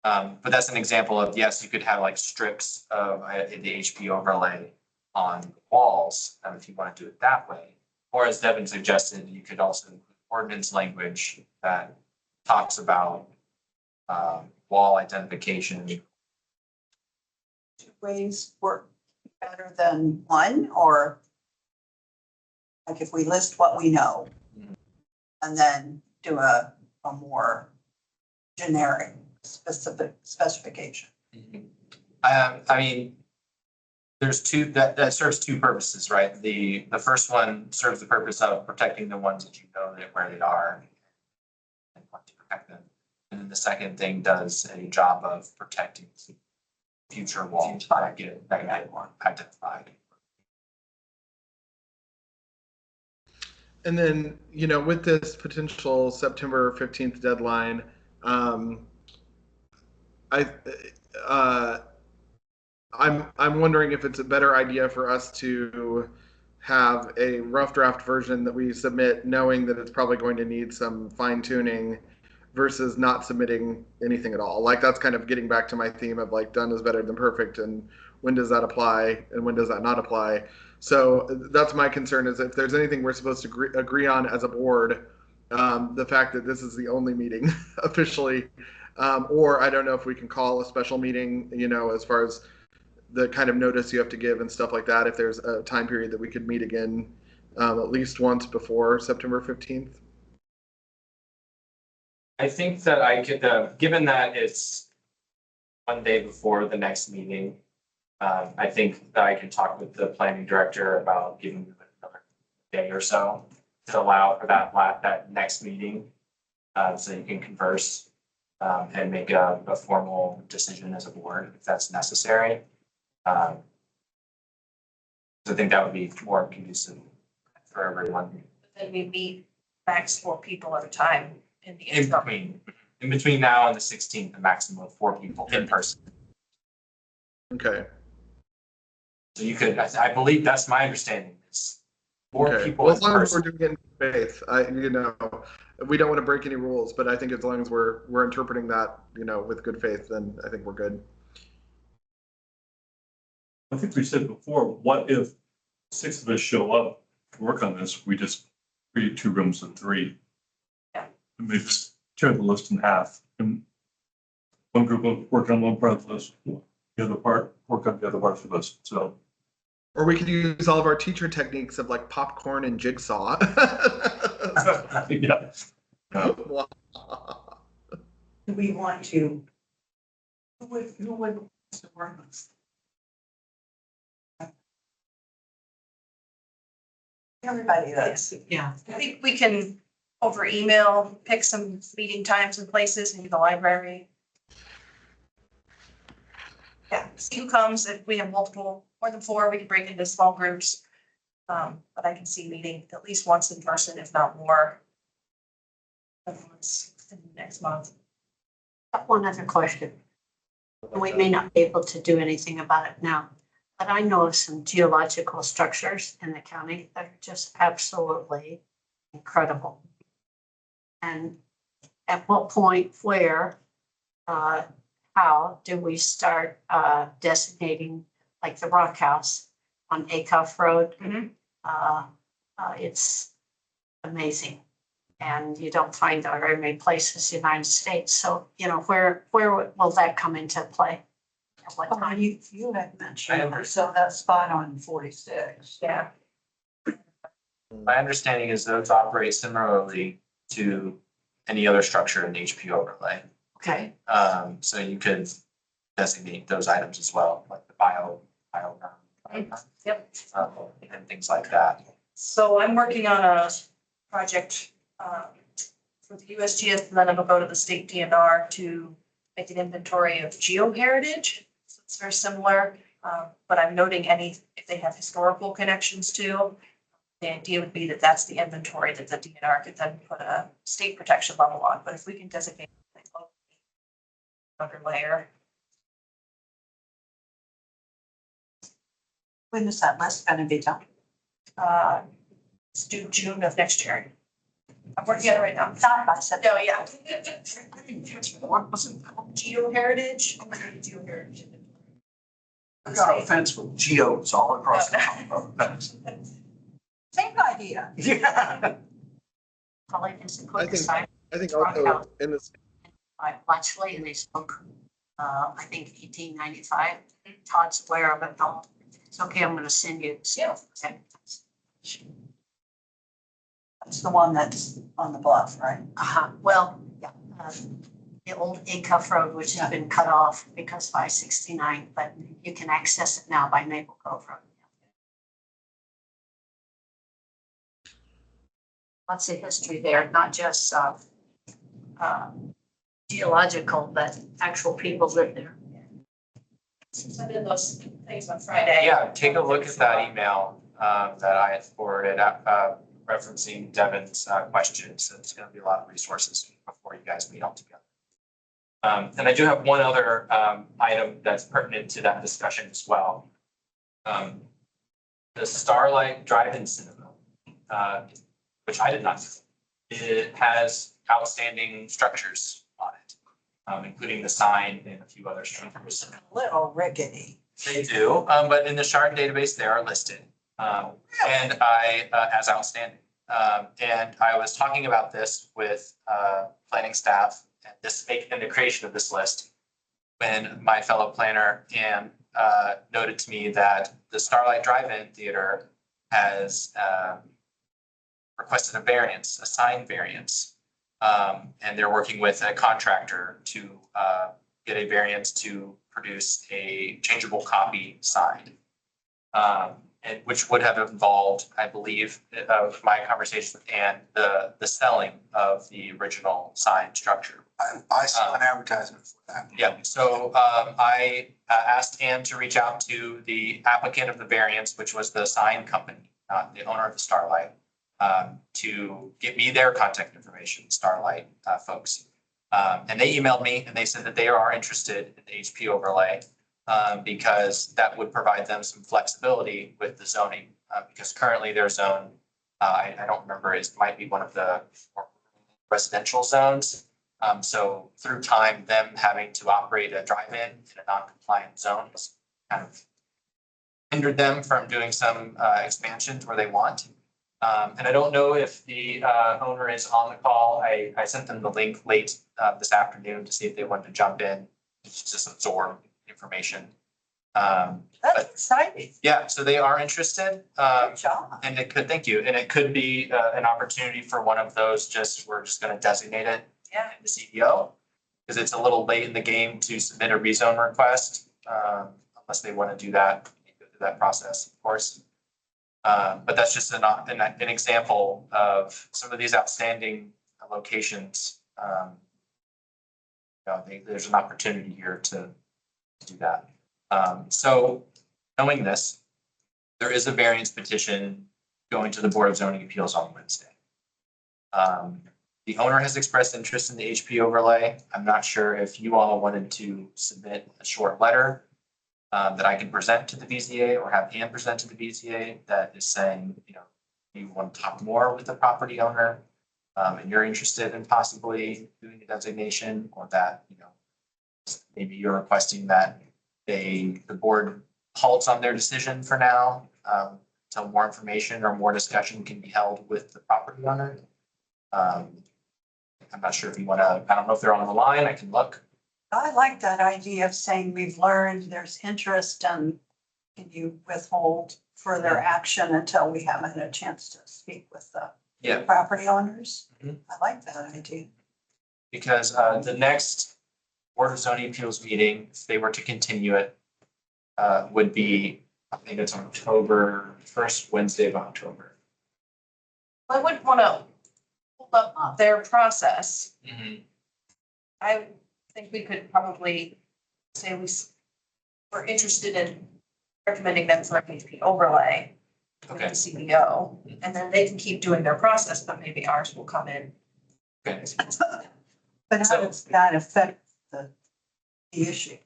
But that's an example of, yes, you could have like strips of the HP overlay on walls, if you want to do it that way. Or as Devin suggested, you could also include ordinance language that talks about wall identification. Two ways work better than one, or like if we list what we know and then do a more generic specific specification. I mean, there's two, that serves two purposes, right? The first one serves the purpose of protecting the ones that you know that where they are and want to protect them. And then the second thing does a job of protecting future walls that get identified. And then, you know, with this potential September 15th deadline, I'm wondering if it's a better idea for us to have a rough draft version that we submit, knowing that it's probably going to need some fine tuning, versus not submitting anything at all. Like, that's kind of getting back to my theme of like done is better than perfect, and when does that apply and when does that not apply. So that's my concern, is if there's anything we're supposed to agree on as a board, the fact that this is the only meeting officially, or I don't know if we can call a special meeting, you know, as far as the kind of notice you have to give and stuff like that, if there's a time period that we could meet again at least once before September 15th. I think that I could, given that it's one day before the next meeting, I think that I can talk with the planning director about giving them another day or so to allow for that next meeting, so you can converse and make a formal decision as a board if that's necessary. I think that would be more conducive for everyone. Then we meet max 4 people at a time in the In interim. between now and the 16th, a maximum of 4 people in person. Okay. So you could, I believe that's my understanding, is 4 Okay. people Well, in as long as we're person. doing it in faith, you know, we don't want to break any rules, but I think as long as we're interpreting that, you know, with good faith, then I think we're good. I think we said before, what if 6 of us show up to work on this? We just create 2 rooms of 3. Yeah. And maybe just tear the list in half, and one group will work on one part of the list, the other part work on the other part of the list. So Or we could use all of our teacher techniques of like popcorn and jigsaw. yeah. Do we want to? Who would work on this? Everybody does. Yeah. I think we can over email, pick some meeting times and places in the library. Yeah, see who comes. If we have more than 4, we can break into small groups. But I can see meeting at least once in person, if not more. Once in the next month. Got one other question. We may not be able to do anything about it now, but I know of some geological structures in the county that are just absolutely incredible. And at what point, where, how do we start designating, like the Rock House on Acuff Road? Mhm. It's amazing. And you don't find that very many places in the United States. So, you know, where will that come into play? At what Well, time? you had mentioned, so that spot on 46. Yeah. My understanding is those operate similarly to any other structure in the HP overlay. Okay, So you could designate those items as well, like the bio. Yep. And things like that. So I'm working on a project for the USGS, and then it'll go to the state DNR to make an inventory of geoheritage. So it's very similar, but I'm noting if they have historical connections to. The idea would be that that's the inventory that the DNR could then put a state protection level on, but if we can designate another layer. When is that list gonna be done? It's due June of next year. I'm working on it right now. Thought I said. No, yeah. What was it? Geo heritage. I'm gonna do Geo heritage. I got a fence with geos all across the top of it. Same idea. Yeah. Probably is a I quick think- side I think also in this, by Bletchley, and they spoke, I think 1895. Todd's aware of it, though. It's okay, I'm gonna send you. Yeah. That's the one that's on the bluff, right? Well, yeah, the old Acuff Road, which has been cut off because of I-69, but you can access it now by Maple Cove Road. Lots of history there, not just geological, but actual people live there. Send in those things on Friday. Yeah, take a look at that email that I had forwarded referencing Devin's questions. It's going to be a lot of resources before you guys meet all together. And I do have one other item that's pertinent to that discussion as well. The Starlight Drive-In Cinema, which I did not see, it has outstanding structures on it, including the sign and a few other structures. A little rickety. They do, but in the Shard database, they are listed. And as outstanding. And I was talking about this with planning staff and the creation of this list when my fellow planner Ann noted to me that the Starlight Drive-In Theater has requested a variance, a sign variance. And they're working with a contractor to get a variance to produce a changeable copy sign. And which would have involved, I believe, of my conversation with Ann, the selling of the original sign structure. I saw an advertisement for that. Yeah, so I asked Ann to reach out to the applicant of the variance, which was the sign company, not the owner of the Starlight, to get me their contact information, Starlight folks. And they emailed me and they said that they are interested in the HP overlay. Because that would provide them some flexibility with the zoning, because currently their zone, I don't remember, it might be one of the residential zones. So through time, them having to operate a drive-in in a non-compliant zone has kind of hindered them from doing some expansions where they want. And I don't know if the owner is on the call. I sent them the link late this afternoon to see if they wanted to jump in, just absorb information. That's exciting. Yeah, so they are interested. Good job. And it could, thank you. And it could be an opportunity for one of those, we're just going to designate it Yeah. in the CDO. Because it's a little late in the game to submit a rezone request, unless they want to do that, go through that process, of course. But that's just an example of some of these outstanding locations. There's an opportunity here to do that. So knowing this, there is a variance petition going to the Board of Zoning Appeals on Wednesday. The owner has expressed interest in the HP overlay. I'm not sure if you all wanted to submit a short letter that I can present to the BZA or have Ann present to the BZA that is saying, you want to talk more with the property owner and you're interested in possibly doing a designation, or that, maybe you're requesting that the board halts on their decision for now, until more information or more discussion can be held with the property owner. I'm not sure if you want to, I don't know if they're on the line, I can look. I like that idea of saying we've learned there's interest and can you withhold further action until we haven't had a chance to speak with the Yeah. property owners? Mhm. I like that idea. Because the next Board of Zoning Appeals meeting, if they were to continue it, would be, I think it's October, first Wednesday of October. I wouldn't want to hold up their process. I think we could probably say we're interested in recommending them for a HP overlay with the Okay. CBO, and then they can keep doing their process, but maybe ours will come in. Okay. But how So- does that affect the issue?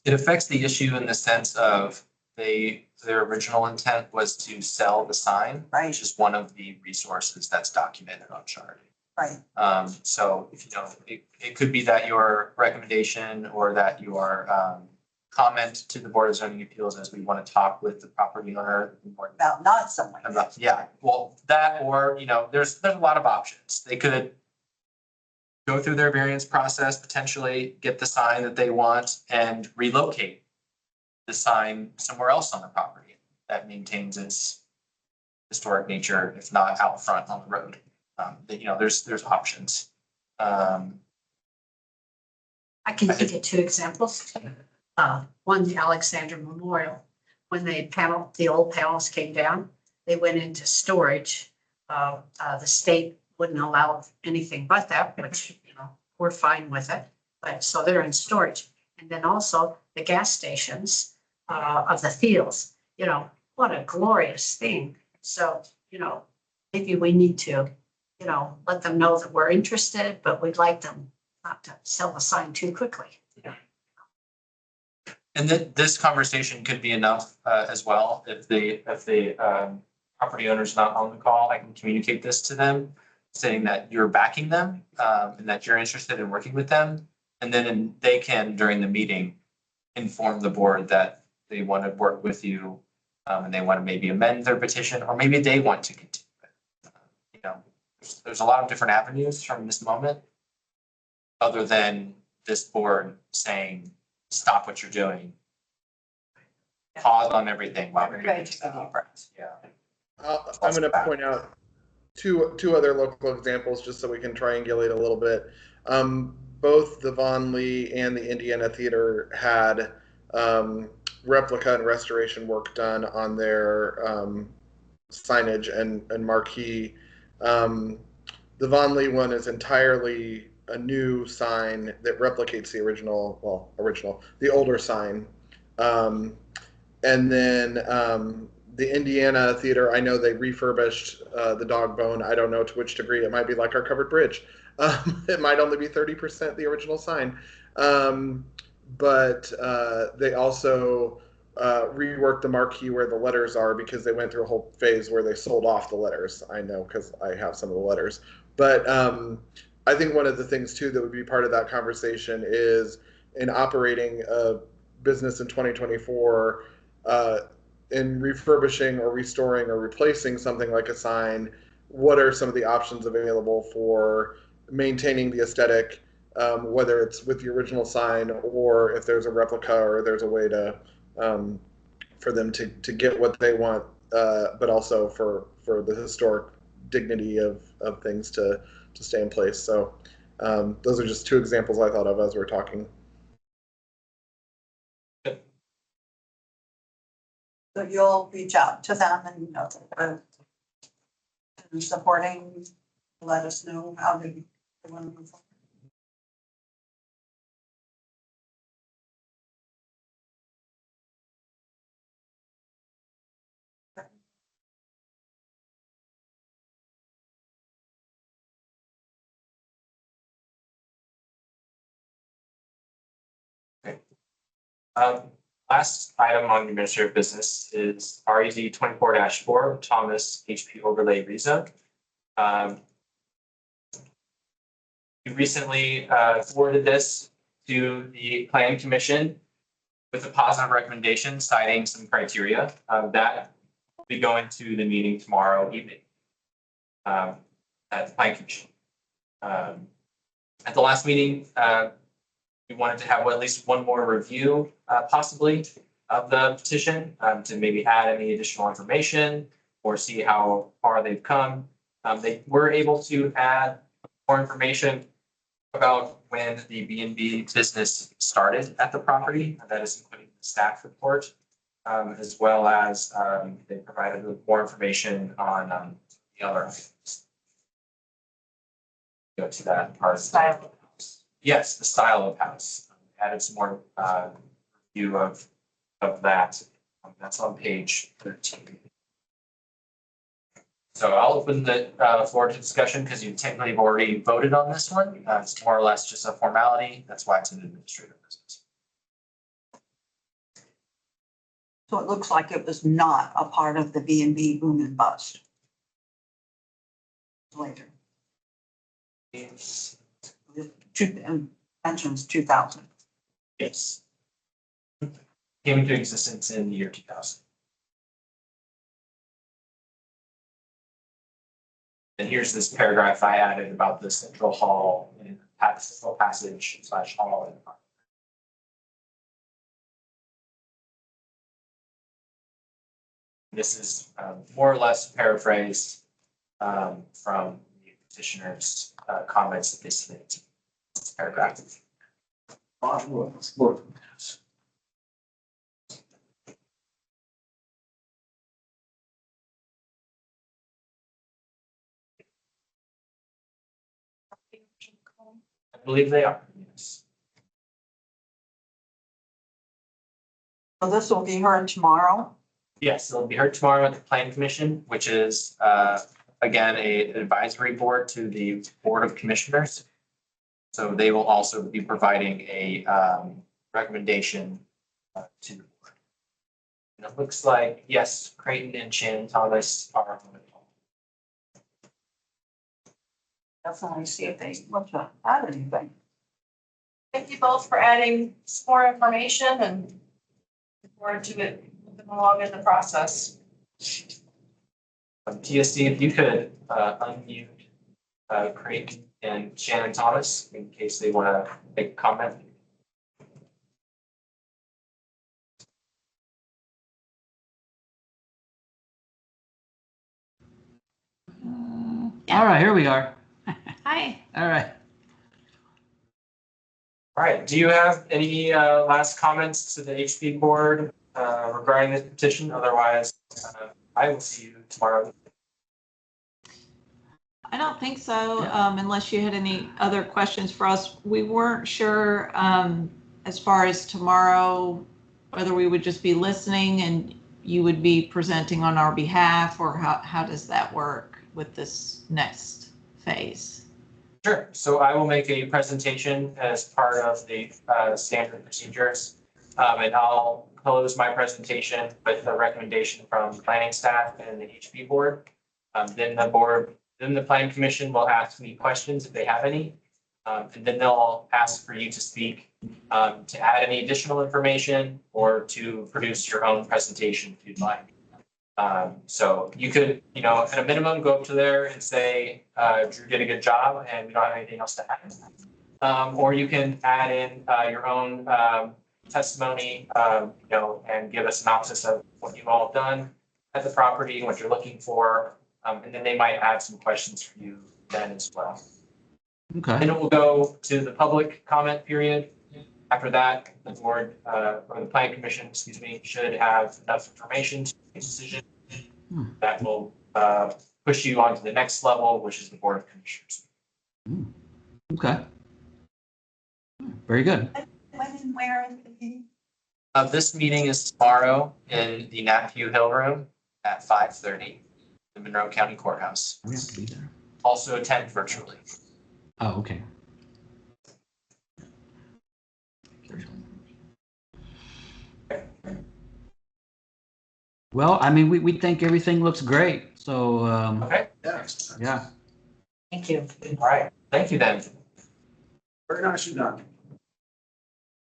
It affects the issue in the sense of their original intent was to sell the sign, Right. which is one of the resources that's documented on Shard. Right. So if you know, it could be that your recommendation or that your comment to the Board of Zoning Appeals is we want to talk with the property owner. About not selling. Yeah, well, that, or, you know, there's a lot of options. They could go through their variance process, potentially get the sign that they want and relocate the sign somewhere else on the property that maintains its historic nature, if not out front on the road. You know, there's options. I can give you two examples. One, the Alexander Memorial, when the old panels came down, they went into storage. The state wouldn't allow anything but that, which, you know, we're fine with it. But so they're in storage. And then also the gas stations of the fields, you know, what a glorious thing. So, you know, maybe we need to, you know, let them know that we're interested, but we'd like them not to sell the sign too quickly. And this conversation could be enough as well. If the property owner's not on the call, I can communicate this to them, saying that you're backing them and that you're interested in working with them. And then they can, during the meeting, inform the board that they want to work with you and they want to maybe amend their petition, or maybe they want to continue it. You know, there's a lot of different avenues from this moment, other than this board saying, stop what you're doing. Pause on everything while we're Everybody doing take a deep this. breath. Yeah. I'm gonna point out two other local examples just so we can triangulate a little bit. Both the Von Lee and the Indiana Theater had replica and restoration work done on their signage and marquee. The Von Lee one is entirely a new sign that replicates the the older sign. And then the Indiana Theater, I know they refurbished the dog bone. I don't know to which degree. It might be like our covered bridge. It might only be 30% the original sign. But they also reworked the marquee where the letters are, because they went through a whole phase where they sold off the letters. I know because I have some of the letters. But I think one of the things too that would be part of that conversation is, in operating a business in 2024, in refurbishing or restoring or replacing something like a sign, what are some of the options available for maintaining the aesthetic, whether it's with the original sign or if there's a replica, or there's a way to for them to get what they want, but also for the historic dignity of things to stay in place. So those are just two examples I thought of as we're talking. So you'll reach out to them and, you know, supporting, let us know how they want to move forward. Last item on administrative business is REZ 24-4, Thomas HP Overlay rezone. We recently forwarded this to the Planning Commission with a positive recommendation citing some criteria that will be going to the meeting tomorrow evening at the Planning Commission. At the last meeting, we wanted to have at least one more review, possibly, of the petition to maybe add any additional information or see how far they've come. They were able to add more information about when the B&B business started at the property. That is including the staff report, as well as they provided more information on the other items. Go to that part. Style. Yes, the style of house. Added some more view of that. That's on page 13. So I'll open the floor to discussion because you technically have already voted on this one. It's more or less just a formality. That's why it's an administrative business. So it looks like it was not a part of the B and B boom and bust. Later, It's- mentions 2000. Yes. Came into existence in the year 2000. And here's this paragraph I added about the central hall and central passage slash hall. This is more or less paraphrased from the petitioner's comments that they submitted to this paragraph. I believe they are, yes. So this will be heard tomorrow. Yes, it'll be heard tomorrow at the Plan Commission, which is, again, an advisory board to the Board of Commissioners. So they will also be providing a recommendation to the board. And it looks like, yes, Creighton and Shannon Thomas are on the call. Definitely see if they want to add anything. Thank you both for adding some more information and look forward to it moving along in the process. TSC, if you could unmute Creighton and Shannon Thomas in case they want to make a comment. All right, here we are. Hi. All right. All right, do you have any last comments to the HB board regarding this petition? Otherwise, I will see you tomorrow. I don't think so, unless you had any other questions for us. We weren't sure as far as tomorrow, whether we would just be listening and you would be presenting on our behalf, or how does that work with this next phase? Sure. So I will make a presentation as part of the standard procedures. And I'll close my presentation with a recommendation from planning staff and the HB board. Then the planning commission will ask me questions if they have any. And then they'll ask for you to speak to add any additional information or to produce your own presentation if you'd like. So you could, at a minimum, go up to there and say, Drew did a good job and we don't have anything else to add. Or you can add in your own testimony, and give a synopsis of what you've all done at the property, what you're looking for. And then they might add some questions for you then as well. Okay. Then it will go to the public comment period. After that, the board, or the planning commission, should have enough information to make a decision. That will push you on to the next level, which is the Board of Commissioners. Okay. Very good. When and where is the meeting? This meeting is tomorrow in the Nat-Hugh Hill Room at 5:30, the Monroe County Courthouse. We have to be there. Also attend virtually. Oh, okay. Well, I mean, we think everything looks great. So, Okay. yeah. Thank you. All right. Thank you then. Very nicely done.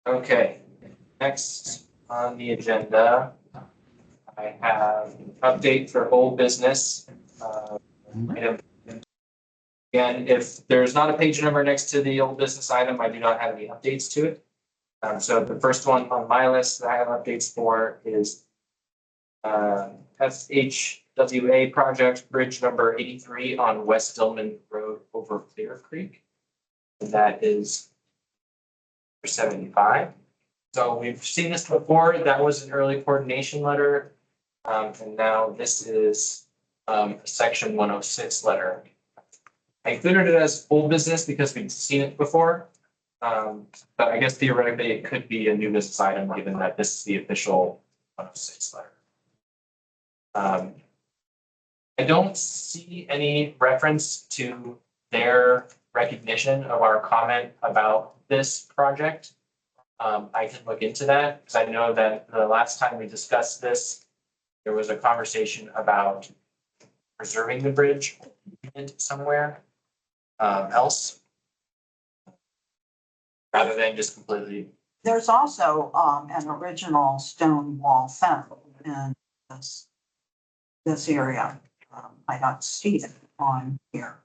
Okay. Next on the agenda, I have an update for old business. Item. Again, if there's not a page number next to the old business item, I do not have any updates to it. So the first one on my list that I have updates for is FHWA project bridge number 83 on West Dillman Road over Clear Creek. And that is 75. So we've seen this before. That was an early coordination letter. And now this is a section 106 letter. I included it as old business because we've seen it before. But I guess theoretically it could be a new business item given that this is the official 106 letter. I don't see any reference to their recognition of our comment about this project I can look into that, because I know that the last time we discussed this, there was a conversation about preserving the bridge somewhere else, rather than just completely. There's also an original stone wall fence in this area. I don't see it on here.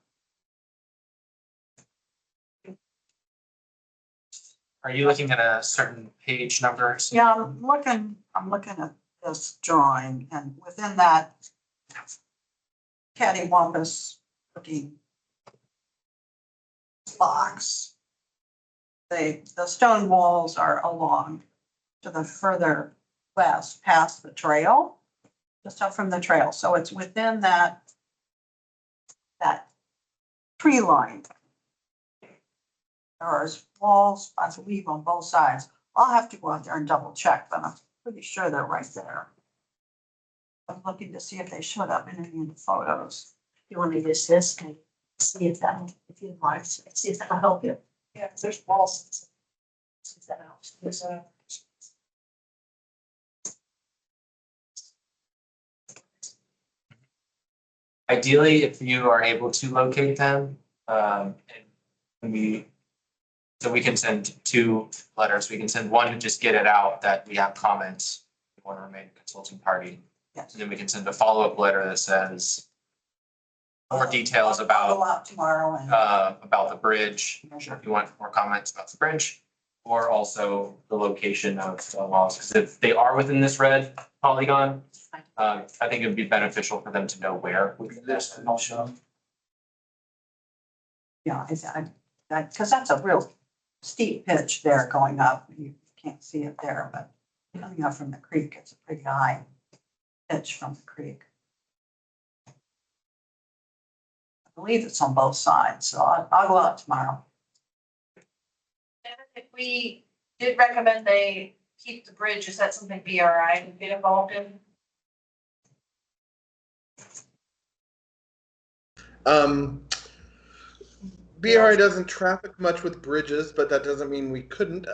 Are you looking at a certain page number? Yeah, I'm looking at this drawing, and within that cattywampus looking box, the stone walls are along to the further west past the trail, just up from the trail. So it's within that tree line. There are walls, I believe, on both sides. I'll have to go out there and double check, but I'm pretty sure they're right there. I'm looking to see if they showed up in any of the photos. You want to use this and see if that, if you'd like, see if that'll help you. Yeah, there's walls. See if that helps. There's a. Ideally, if you are able to locate them, and so we can send two letters. We can send one to just get it out that we have comments. We want to remain a consulting party. Yes. And then we can send a follow-up letter that says more details I'll go about out tomorrow and about the bridge. measure. If you want more comments about the bridge, or also the location of the walls, because if they are within this red polygon, I think it would be beneficial for them to know where within this. Yeah, because that's a real steep pitch there going up. You can't see it there, but coming up from the creek, it's a pretty high pitch from the creek. I believe it's on both sides, so I'll go out tomorrow. And if we did recommend they keep the bridge, is that something BRI would get involved in? BRI doesn't traffic much with bridges, but that doesn't mean we couldn't.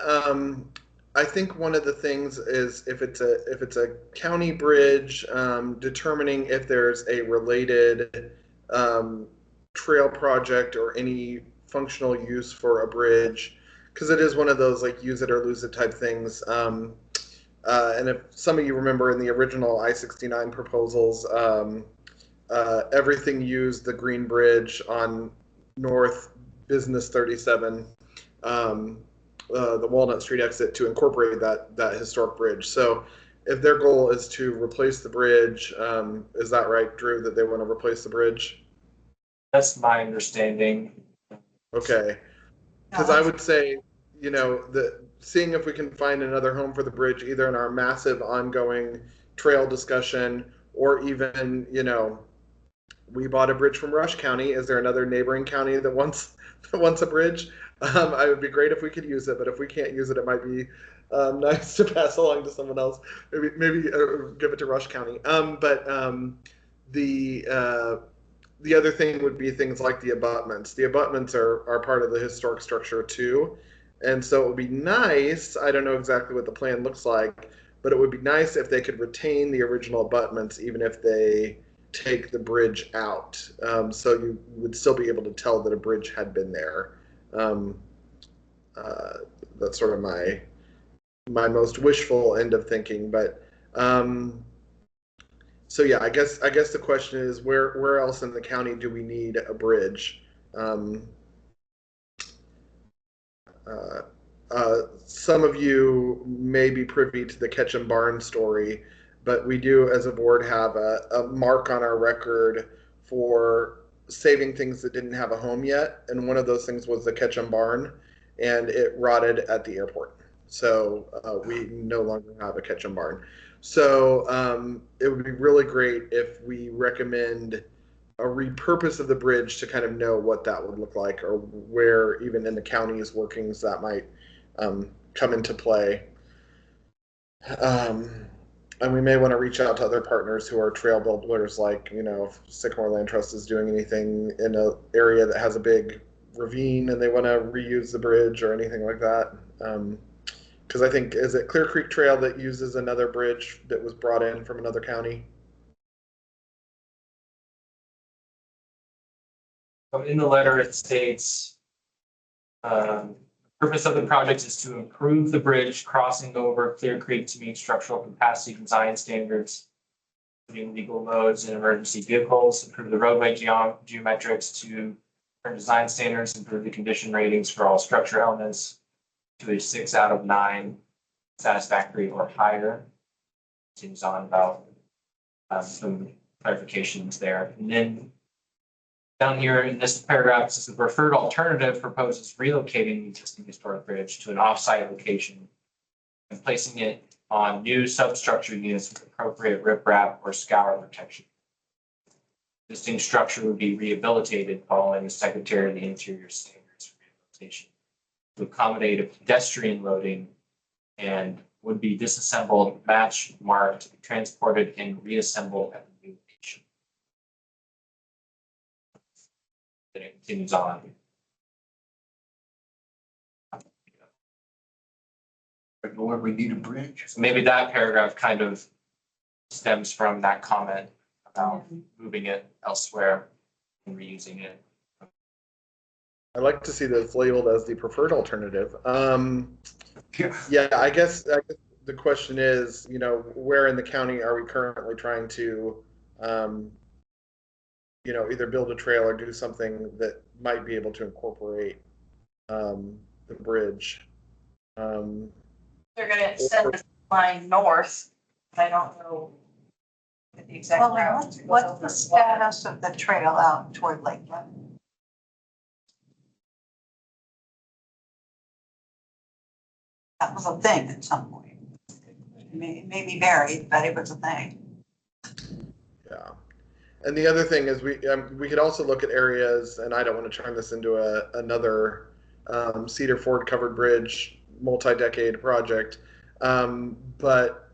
I think one of the things is if it's a county bridge, determining if there's a related trail project or any functional use for a bridge, because it is one of those like use it or lose it type things. And if some of you remember in the original I-69 proposals, everything used the Green Bridge on North Business 37, the Walnut Street exit, to incorporate that historic bridge. So if their goal is to replace the bridge, is that right, Drew, that they want to replace the bridge? That's my understanding. Okay. Because I would say, you know, seeing if we can find another home for the bridge, either in our massive ongoing trail discussion, or even, you know, we bought a bridge from Rush County. Is there another neighboring county that wants a bridge? I would be great if we could use it, but if we can't use it, it might be nice to pass along to someone else. Maybe give it to Rush County. The other thing would be things like the abutments. The abutments are part of the historic structure too. And so it would be nice, I don't know exactly what the plan looks like, but it would be nice if they could retain the original abutments even if they take the bridge out. So you would still be able to tell that a bridge had been there. That's sort of my most wishful end of thinking. But so yeah, I guess the question is where else in the county do we need a bridge? Some of you may be privy to the Ketchum Barn story, but we do as a board have a mark on our record for saving things that didn't have a home yet. And one of those things was the Ketchum Barn, and it rotted at the airport. So we no longer have a Ketchum Barn. So it would be really great if we recommend a repurpose of the bridge to kind of know what that would look like, or where even in the county's workings that might come into play. And we may want to reach out to other partners who are trail builders, like, you know, if Sycamore Land Trust is doing anything in an area that has a big ravine and they want to reuse the bridge or anything like that. Because Because I think, is it Clear Creek Trail that uses another bridge that was brought in from another county? So in the letter, it states, purpose of the project is to improve the bridge crossing over Clear Creek to meet structural capacity design standards, including legal modes and emergency vehicles, improve the roadway geometrics to current design standards, improve the condition ratings for all structure elements to a 6 out of 9 satisfactory or higher. Seems on about some clarifications there. And then down here in this paragraph, it says the preferred alternative proposes relocating the existing historic bridge to an off-site location and placing it on new substructure units with appropriate riprap or scour protection. Existing structure would be rehabilitated following the Secretary of the Interior standards for rehabilitation to accommodate a pedestrian loading and would be disassembled, match marked, transported, and reassembled at the new location. Then it continues on. But where we need a bridge. So maybe that paragraph kind of stems from that comment about moving it elsewhere and reusing it. I like to see this labeled as the preferred alternative. Yeah. Yeah, I guess the question is, you know, where in the county are we currently trying to, you know, either build a trail or do something that might be able to incorporate the bridge. They're gonna extend the line north. I don't know the exact Well, route. what's the status of the trail out toward Lakeland? That was a thing at some point. It may be buried, but it was a thing. Yeah. And the other thing is we could also look at areas, and I don't want to turn this into another Cedar Ford covered bridge multi-decade project. But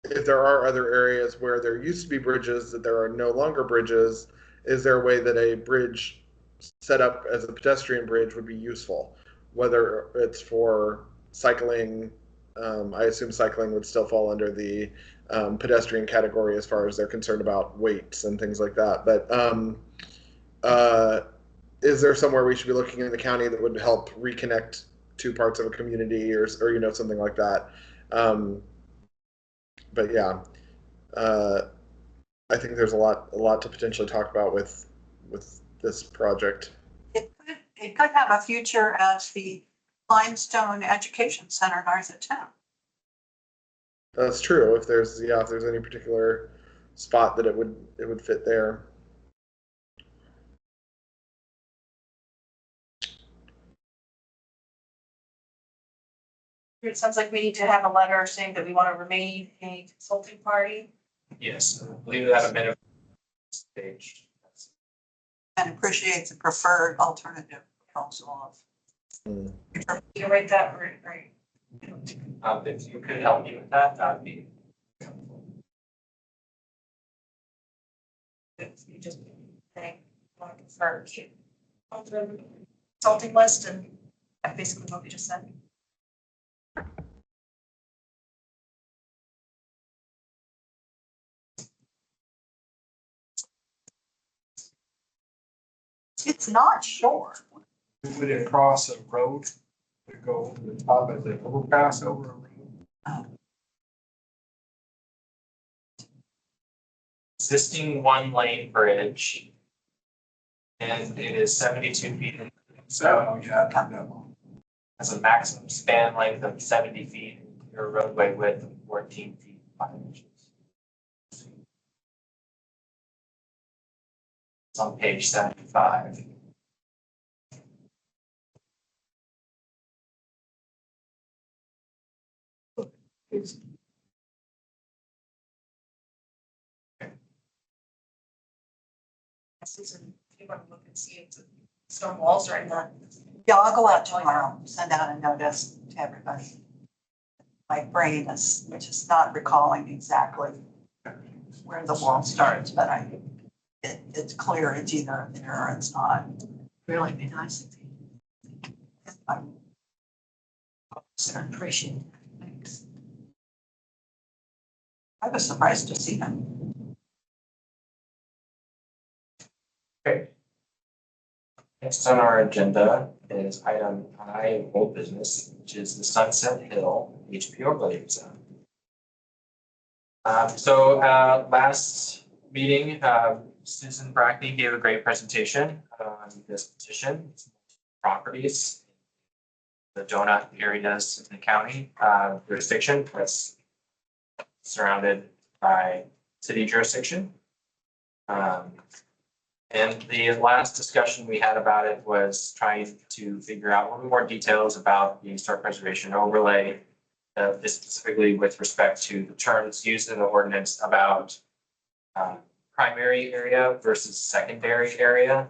if there are other areas where there used to be bridges that there are no longer bridges, is there a way that a bridge set up as a pedestrian bridge would be useful? Whether it's for cycling, I assume cycling would still fall under the pedestrian category as far as they're concerned about weights and things like that. But is there somewhere we should be looking in the county that would help reconnect two parts of a community or you know, something like that? But yeah, I think there's a lot to potentially talk about with this project. It could have a future as the Limestone Education Center north of town. That's true. If there's any particular spot that it would fit there. It sounds like we need to have a letter saying that we want to remain a consulting party. Yes, I believe that a minute stage. And appreciates the preferred alternative proposal of. You write that right. If you could help me with that, that'd be helpful. If you just think, want to prefer consulting list, and that's basically what we just said. It's not short. Would it cross a road to go over the top of the overpass over a road? Existing 1-lane bridge. And it is 72 feet. So, yeah, I think that one. Has a maximum span length of 70 feet, or roadway width of 14 feet 5 inches. It's on page 75. Susan, if you want to look and see if the stone walls are in that. Yeah, I'll go out tomorrow, send out a notice to everybody. My brain is just not recalling exactly where the wall starts, but it's clear it's either there or it's not. Really be nice if you. Appreciate it. Thanks. I was surprised to see them. Next on our agenda is item I, old business, which is the Sunset Hill HP overlay zone. Last meeting, Susan Brackney gave a great presentation on this petition, properties, the donut areas in the county jurisdiction that's surrounded by city jurisdiction. And the last discussion we had about it was trying to figure out a little more details about the historic preservation overlay, specifically with respect to the terms used in the ordinance about primary area versus secondary area.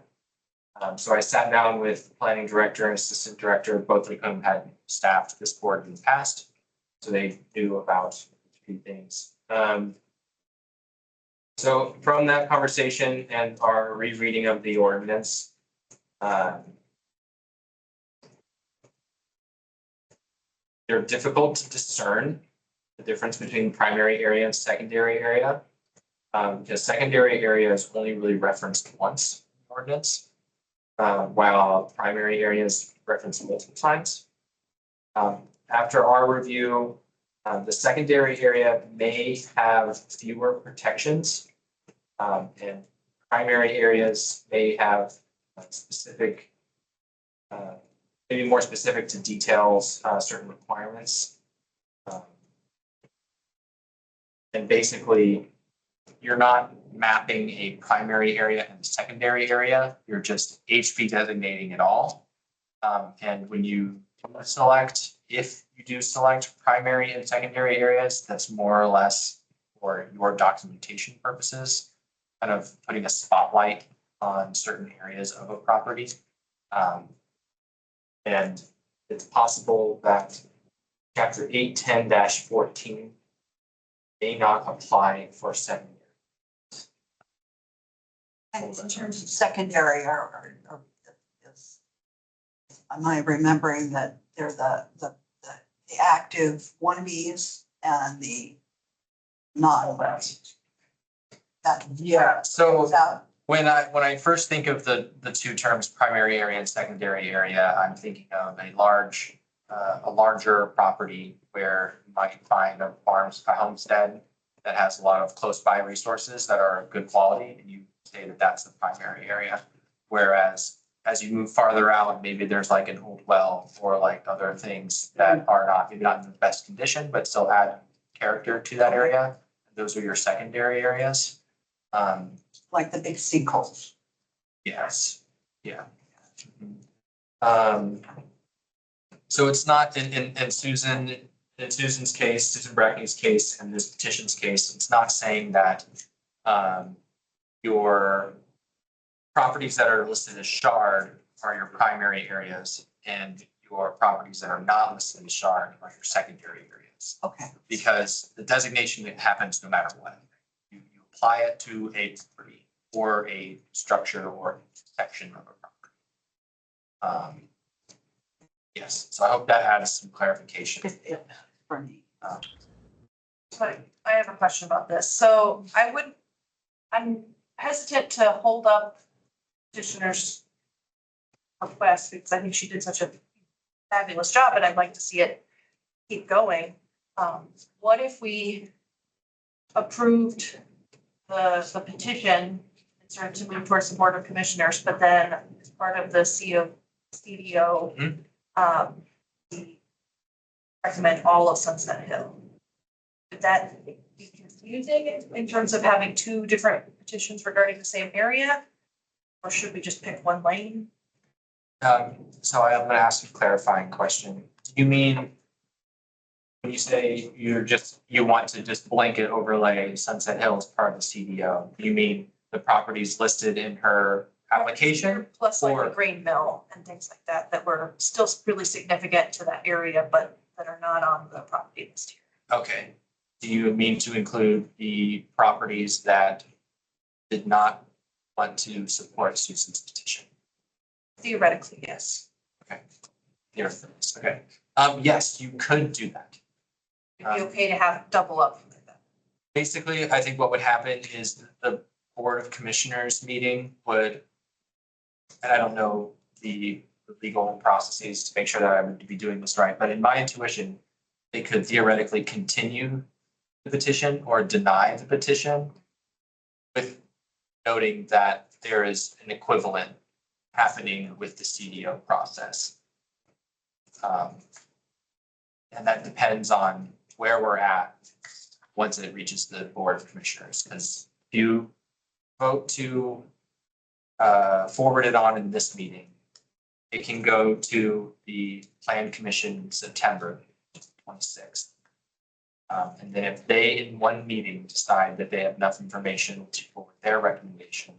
So I sat down with the planning director and assistant director, both of whom had staffed this board in the past, so they knew about a few things. So from that conversation and our rereading of the ordinance, they're difficult to discern the difference between primary area and secondary area. Because secondary area is only really referenced once in the ordinance, while primary area is referenced multiple times. After our review, the secondary area may have fewer protections, and primary areas may have specific, maybe more specific to details, certain requirements. And basically, you're not mapping a primary area and a secondary area, you're just HP designating it all. And when you select, if you do select primary and secondary areas, that's more or less for your documentation purposes, kind of putting a spotlight on certain areas of a property. And it's possible that chapter 810-14 may not apply for secondary. And in terms of secondary, am I remembering that they're the active wannabes and the non-wannabes? That. Yeah, so That, when I first think of the two terms, primary area and secondary area, I'm thinking of a larger property where you might find a homestead that has a lot of close by resources that are good quality, and you say that that's the primary area. Whereas as you move farther out, maybe there's like an old well or like other things that are maybe not in the best condition, but still add character to that area. Those are your secondary areas. like the big sinkholes. Yes, yeah. So it's not in Susan's case, Susan Brackney's case, and this petition's case, it's not saying that your properties that are listed as shard are your primary areas, and your properties that are not listed as shard are your secondary areas. Okay. Because the designation happens no matter what. You apply it to a property or a structure or section of a property. Yes, so I hope that adds some clarification. For me. But I have a question about this. So I'm hesitant to hold up petitioner's request because I think she did such a fabulous job and I'd like to see it keep going. What if we approved the petition and started to move towards the Board of Commissioners, but then as part of the CDO, we recommend all of Sunset Hill? Would that be confusing in terms of having two different petitions regarding the same area? Or should we just pick one lane? So I'm gonna ask a clarifying question. Do you mean when you say you want to just blanket overlay Sunset Hill as part of the CDO, do you mean the properties listed in her application? Plus like or- the grain mill and things like that were still really significant to that area, but that are not on the property list here. Okay. Do you mean to include the properties that did not want to support Susan's petition? Theoretically, yes. Okay. Yes, okay. Yes, you could do that. It'd be okay to have double up. Basically, I think what would happen is the Board of Commissioners meeting would, and I don't know the legal processes to make sure that I would be doing this right, but in my intuition, they could theoretically continue the petition or deny the petition with noting that there is an equivalent happening with the CDO process. And that depends on where we're at once it reaches the Board of Commissioners, because if you vote to forward it on in this meeting, it can go to the Plan Commission September 26th. And then if they in one meeting decide that they have enough information to forward their recommendation,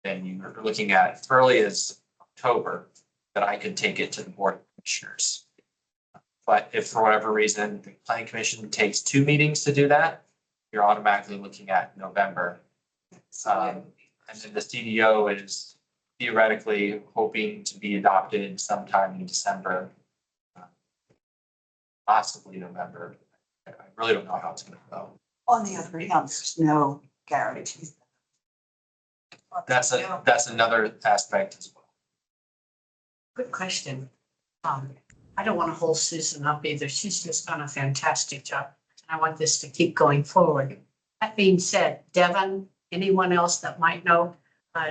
then you're looking at as early as October that I could take it to the Board of Commissioners. But if for whatever reason the Planning Commission takes 2 meetings to do that, you're automatically looking at November. And then the CDO is theoretically hoping to be adopted sometime in December, possibly November. I really don't know how it's gonna go. On the other hand, there's no guarantee. That's another aspect as well. Good question. I don't want to hold Susan up either. She's just done a fantastic job. And I want this to keep going forward. That being said, Devin, anyone else that might know,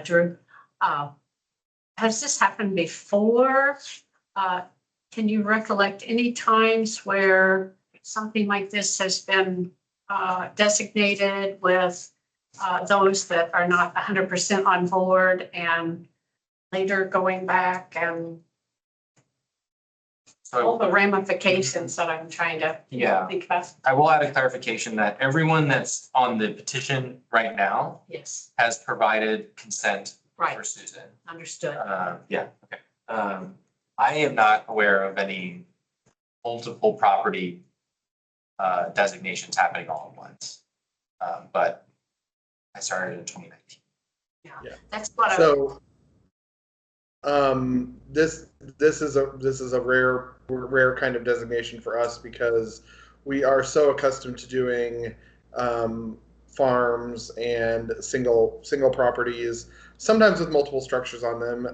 Drew, has this happened before? Can you recollect any times where something like this has been designated with those that are not 100% on board and later going back and all the ramifications that I'm trying to think about? I will add a clarification that everyone that's on the petition right now Yes, has provided consent right, for Susan. understood. Yeah, okay. I am not aware of any multiple property designations happening all at once. But I started in 2019. Yeah. That's what I. So, this is a rare kind of designation for us because we are so accustomed to doing farms and single properties, sometimes with multiple structures on them,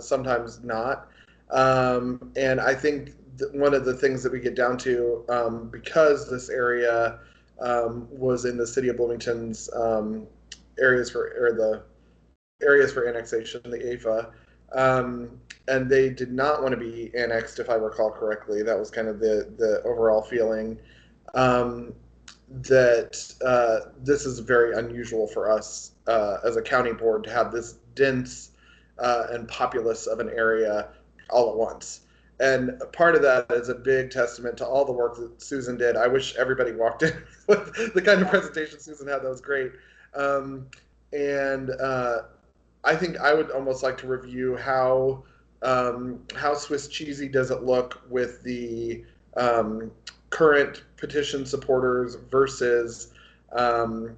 sometimes not. And I think one of the things that we get down to, because this area was in the city of Bloomington's areas for annexation, the AFA, and they did not want to be annexed, if I recall correctly. That was kind of the overall feeling. That this is very unusual for us as a county board to have this dense and populous of an area all at once. And part of that is a big testament to all the work that Susan did. I wish everybody walked in with the kind of presentation Susan had. That was great. I think I would almost like to review how Swiss cheesy does it look with the current petition supporters versus, the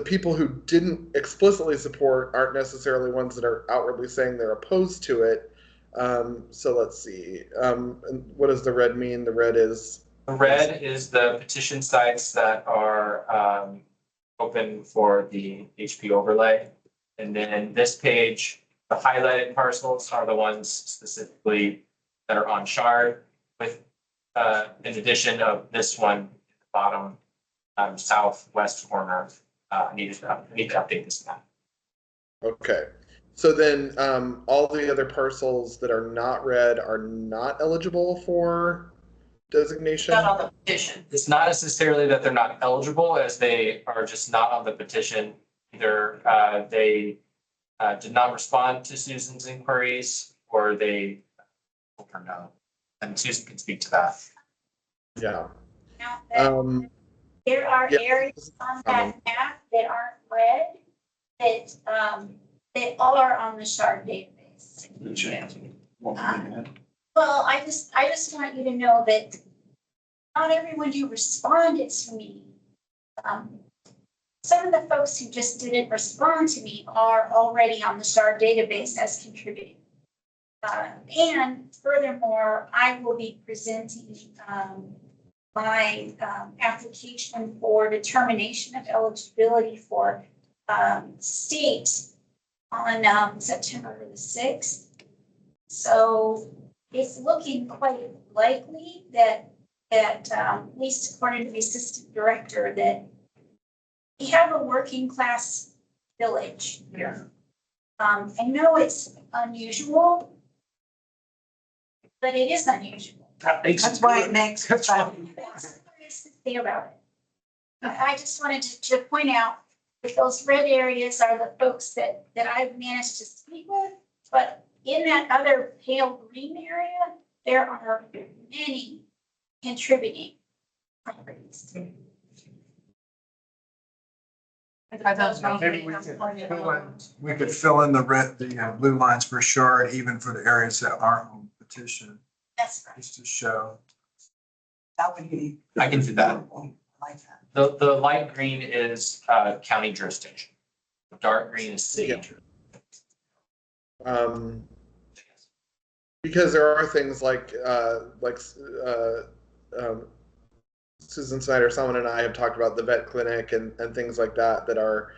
people who didn't explicitly support aren't necessarily ones that are outwardly saying they're opposed to it. So let's see. And what does the red mean? The red is the petition sites that are open for the HP overlay. And then this page, the highlighted parcels are the ones specifically that are on Shard, with in addition of this one at the bottom southwest corner. I need to update this map. Okay. So then all the other parcels that are not red are not eligible for designation? Not on the petition. It's not necessarily that they're not eligible, as they are just not on the petition. Either they did not respond to Susan's inquiries, or they don't know. And Susan can speak to that. Yeah. Now, there are yeah. areas on that map that aren't red that are on the SHARD database. Well, I just want you to know that not everyone who responded to me, some of the folks who just didn't respond to me are already on the SHARD database as contributing. And furthermore, I will be presenting, my, application for determination of eligibility for, state on, September the 6th. So it's looking quite likely that, at least according to the assistant director, that we have a working class village here. I know it's unusual, but it is unusual. That's why it makes. That's what there is to say about it. I just wanted to point out that those red areas are the folks that I've managed to speak with, but in that other pale green area, there are many contributing properties. Maybe we could fill in the red, the blue lines for Shard, even for the areas that aren't on petition, That's right. just to show. That would be. I can do that. Like that. The light green is county jurisdiction. The dark green is city. Because there are things like Susan Snyder, someone and I have talked about the vet clinic and things like that that are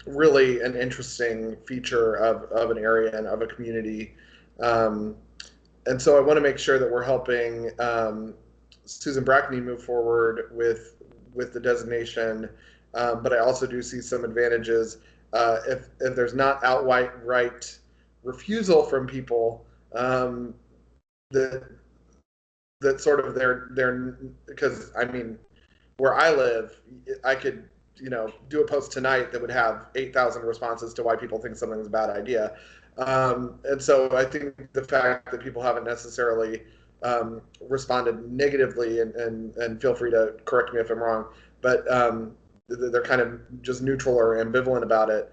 really an interesting feature of an area and of a community. And so I want to make sure that we're helping Susan Brackney move forward with the designation. But I also do see some advantages if there's not outright refusal from people, that sort of they're because I mean, where I live, I could do a post tonight that would have 8,000 responses to why people think something's a bad idea. And so I think the fact that people haven't necessarily responded negatively, and feel free to correct me if I'm wrong, but they're kind of just neutral or ambivalent about it.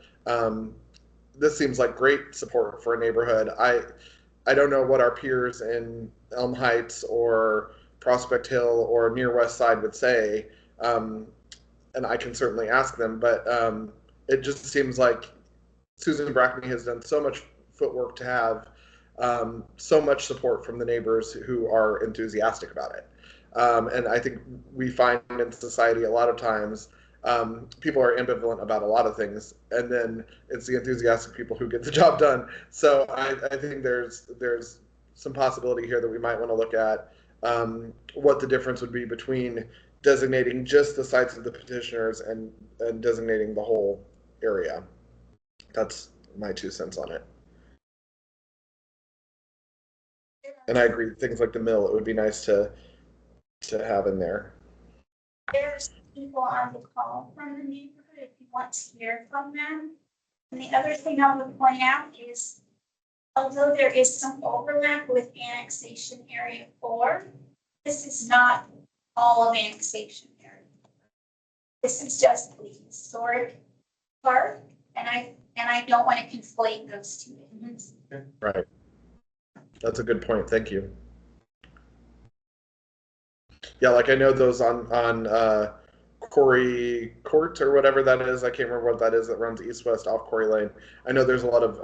This seems like great support for a neighborhood. I don't know what our peers in Elm Heights or Prospect Hill or near West Side would say, and I can certainly ask them, but it just seems like Susan Brackney has done so much footwork to have so much support from the neighbors who are enthusiastic about it. And I think we find in society a lot of times people are ambivalent about a lot of things, and then it's the enthusiastic people who get the job done. So I think there's some possibility here that we might want to look at what the difference would be between designating just the sites of the petitioners and designating the whole area. That's my 2 cents on it. And I agree, things like the mill, it would be nice to have in there. There's people on the call from the neighborhood if you want to hear from them. And the other thing I would point out is, although there is some overlap with annexation area 4, this is not all of annexation area. This is just the historic part, and I don't want to conflate those two things. Right. That's a good point. Thank you. Yeah, like I know those on Corey Court or whatever that is. I can't remember what that is that runs east-west off Corey Lane. I know there's a lot of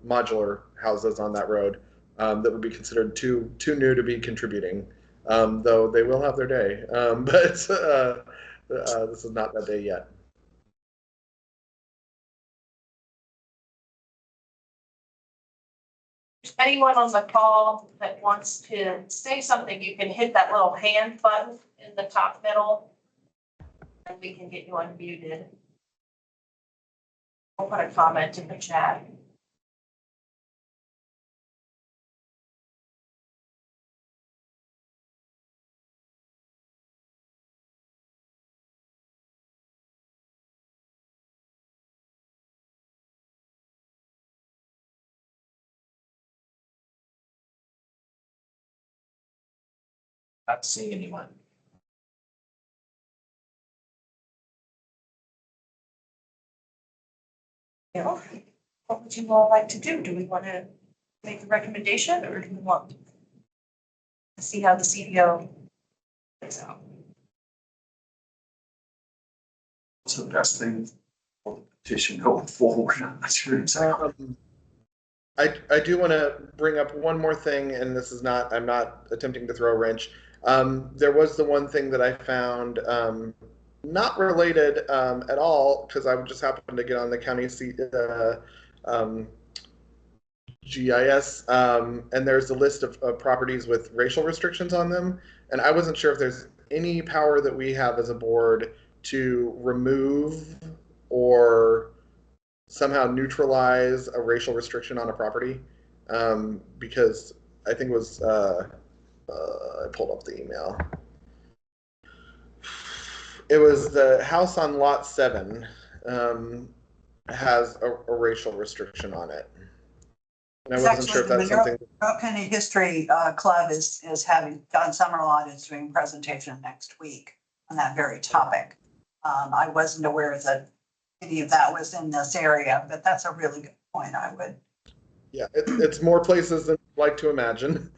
modular houses on that road that would be considered too new to be contributing, though they will have their day. But this is not that day yet. If anyone on the call that wants to say something, you can hit that little hand button in the top middle, and we can get you unmuted. We'll put a comment in the chat. Not seeing anyone. Yeah. What would you all like to do? Do we want to make a recommendation, or do we want to see how the CBO plays out? What's the best thing for the petition going forward? I'm not sure exactly. I do want to bring up one more thing, and this is not, I'm not attempting to throw a wrench. There was the one thing that I found, not related, at all, because I just happened to get on the county seat, GIS, and there's a list of properties with racial restrictions on them. And I wasn't sure if there's any power that we have as a board to remove or somehow neutralize a racial restriction on a property. Because I think it was, I pulled up the email. It was the house on lot 7, has a racial restriction on it. And I It's wasn't sure if actually that's the something. Monroe County History Club is having, Don Summerlot is doing a presentation next week on that very topic. I wasn't aware that any of that was in this area, but that's a really good point. I would. Yeah, it's more places than I'd like to imagine.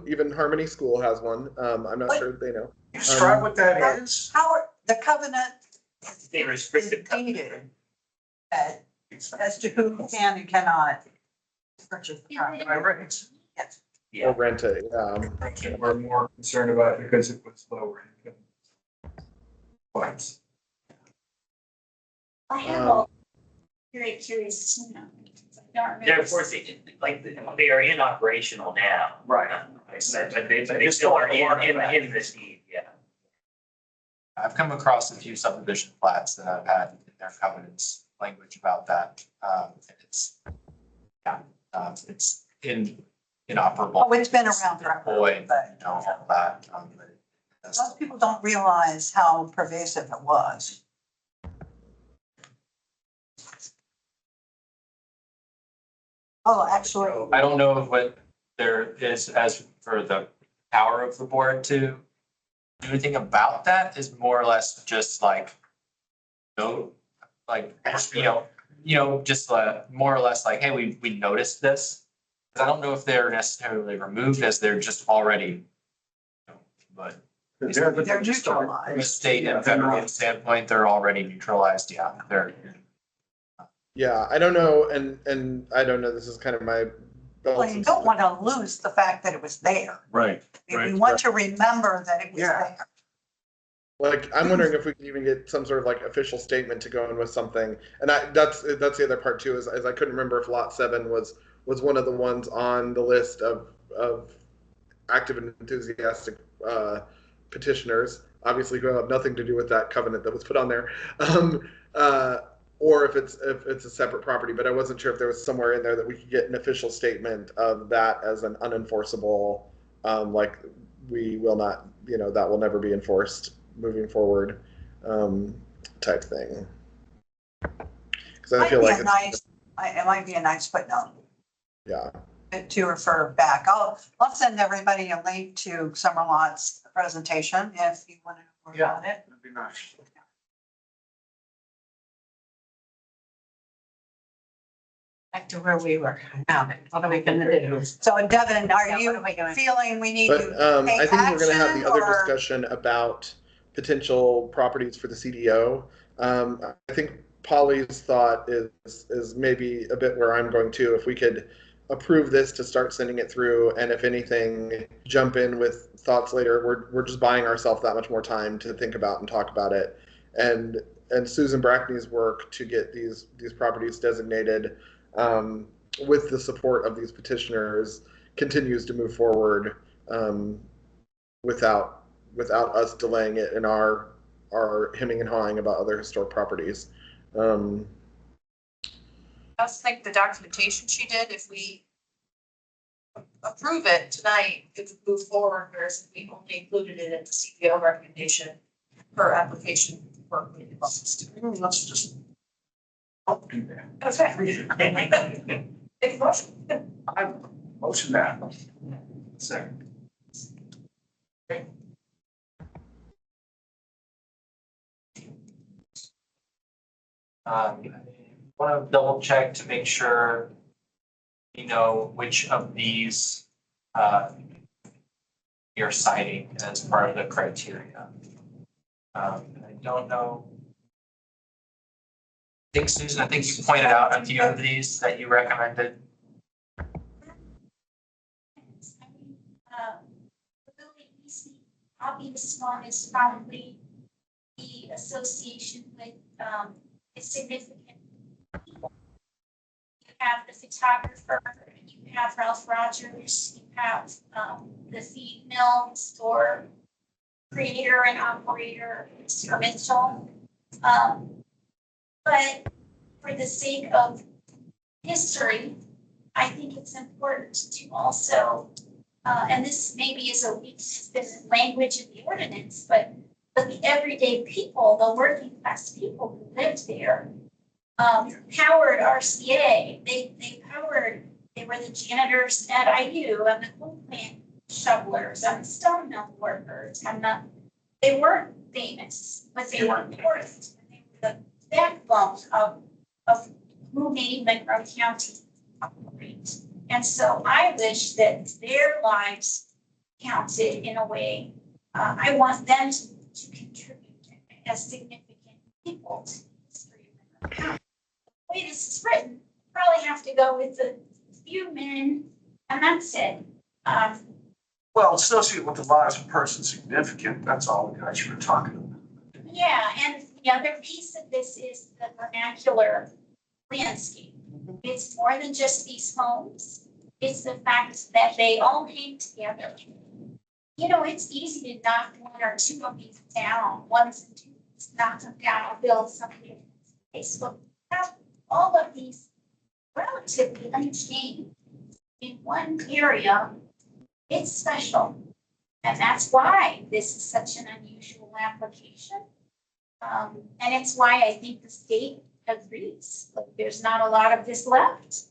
Even Harmony School has one. I'm not sure if they know. Describe what that is. How, the covenant They is restricted. dated as to who can and cannot purchase the property. By rights. Yes. Yeah. Or rent it, We're more concerned about it because it was lower income. But I have all very curious to know. I don't remember. They're, of course, they are inoperational now. Right. But they still are in this deed, yeah. I've come across a few subdivision plats that I've had in their covenants language about that. It's, yeah, it's inoperable. Oh, it's been around forever, Boy, but you know, all that. most people don't realize how pervasive it was. Oh, actually, I don't know what there is as for the power of the board to do anything about that, is more or less just like, no, like, just more or less like, hey, we noticed this. I don't know if they're necessarily removed as they're just already, but they're from a neutralized. state and federal standpoint, they're already neutralized. Yeah, they're. yeah, I don't know, and I don't know, this is kind of my. Well, you don't want to lose the fact that it was there. Right. We want to remember that it was Yeah. there. Like, I'm wondering if we can even get some sort of like official statement to go in with something. And that's the other part too, is I couldn't remember if lot 7 was one of the ones on the list of active and enthusiastic petitioners, obviously who have nothing to do with that covenant that was put on there. Or if it's a separate property, but I wasn't sure if there was somewhere in there that we could get an official statement of that as an unenforceable, like we will not, that will never be enforced moving forward, type thing. Because I feel like It might be a nice footnote yeah. to refer back. I'll send everybody a link to Summerlot's presentation if you want to work on it. that'd be nice. Back to where we were. Now, what are we gonna do? So Devin, are Yeah, you what are we doing? feeling we need But to I take think we're going to have action, the other or- discussion about potential properties for the CDO. I think Polly's thought is maybe a bit where I'm going to. If we could approve this to start sending it through, and if anything, jump in with thoughts later. We're just buying ourselves that much more time to think about and talk about it. And Susan Brackney's work to get these properties designated, with the support of these petitioners, continues to move forward, without us delaying it in our hemming and hawing about other historic properties. I also think the documentation she did, if we approve it tonight, it would move forward, whereas if we only included it in the CPO recommendation per application for. Let's just. Don't do that. Okay. Make a motion. I motion that. Second. I want to double check to make sure you know which of these you're citing as part of the criteria. I don't know. I think Susan, you pointed out a few of these that you recommended. obvious one is probably the association with, a significant people. You have the photographer, you have Ralph Rogers, you have, the feed mill store creator and operator, Mr. Mitchell. But for the sake of history, I think it's important to also, and this maybe is a weakness in the language in the ordinance, but the everyday people, the working class people who lived there, powered RCA. They were the janitors at IU and the coal plant shovelers and the stone mill workers and they weren't famous, but they were important. They were the backbone of who made Monroe County operate. And so I wish that their lives counted in a way. I want them to contribute as significant people to the history of Monroe County. The way this is written, probably have to go with a few men, and that's it. Well, associate with the lives of person significant, that's all the guys you were talking about. Yeah, and the other piece of this is the vernacular landscape. It's more than just these homes. It's the fact that they all hang together. You know, it's easy to knock one or two of these down, ones and twos, knock them down, build something. Facebook, have all of these relatively unchanged in one area. It's special. And that's why this is such an unusual application. And it's why I think the state agrees. Like, there's not a lot of this left.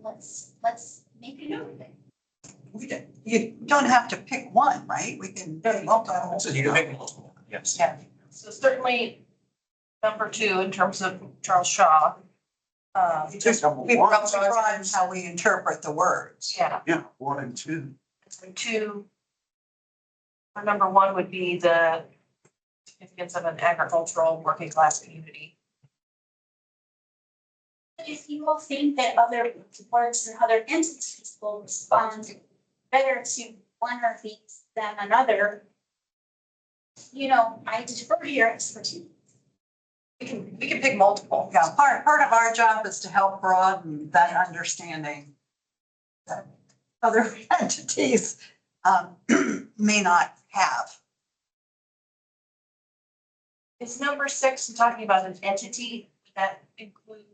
Let's make a note of it. You don't have to pick one, right? We can do multiple. So you can pick multiple, yes. Yeah, so certainly number 2 in terms of Charles Shaw. Just we probably broaden how we interpret the words. Yeah, Yeah, 1 and 2. and 2. Or number 1 would be the significance of an agricultural working class community. But if you all think that other words and other entities will respond better to one of these than another, you know, I defer to your expertise. We can pick multiple. Yeah, part of our job is to help broaden that understanding that other entities may not have. Is number 6 talking about an entity that includes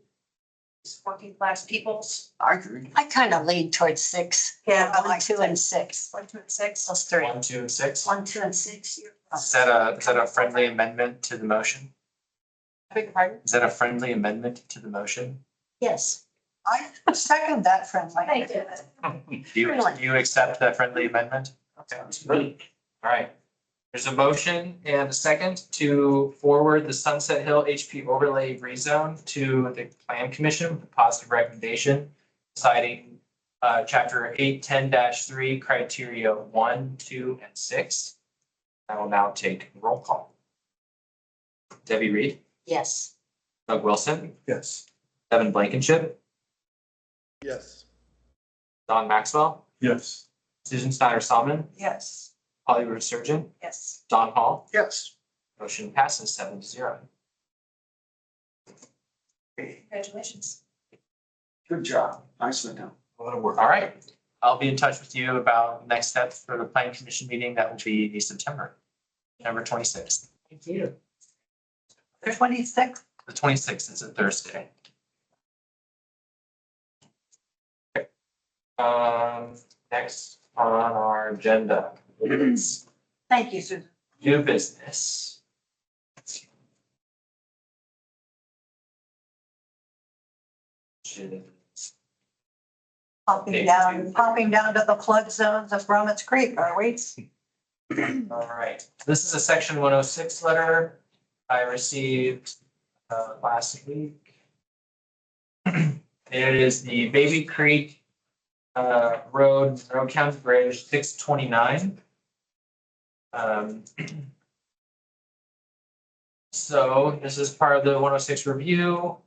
working class peoples? I agree. I kind of lean towards 6. Yeah, I 1, like 2, and 6. 1, 2, and 6. Those 3. 1, 2, and 6. 1, 2, and 6. Is that a friendly amendment to the motion? I beg your pardon? Is that a friendly amendment to the motion? Yes. I second that friendly. Thank you. Do you accept that friendly amendment? Okay. All right. There's a motion and a second to forward the Sunset Hill HP overlay rezone to the Plan Commission with a positive recommendation, citing chapter 810-3 criteria 1, 2, and 6. I will now take roll call. Debbie Reed, Yes. Doug Wilson, Yes. Evan Blankenship, Yes. Don Maxwell, Yes. Susan Snyder Salmon, Yes. Hollywood Surgeon, Yes. Don Hall. Yes. Motion passes 7-0. Congratulations. Good job. Nicely done. A lot of work. All right. I'll be in touch with you about next steps for the Plan Commission meeting. That will be September 26th. Thank you. The 26th. The 26th is a Thursday. Okay. Next on our agenda is Thank you, Susan. new business. Popping down to the flood zones of Romet's Creek, are we? All right. This is a section 106 letter I received last week. It is the Baby Creek Road, Monroe County Bridge 629. So this is part of the 106 review.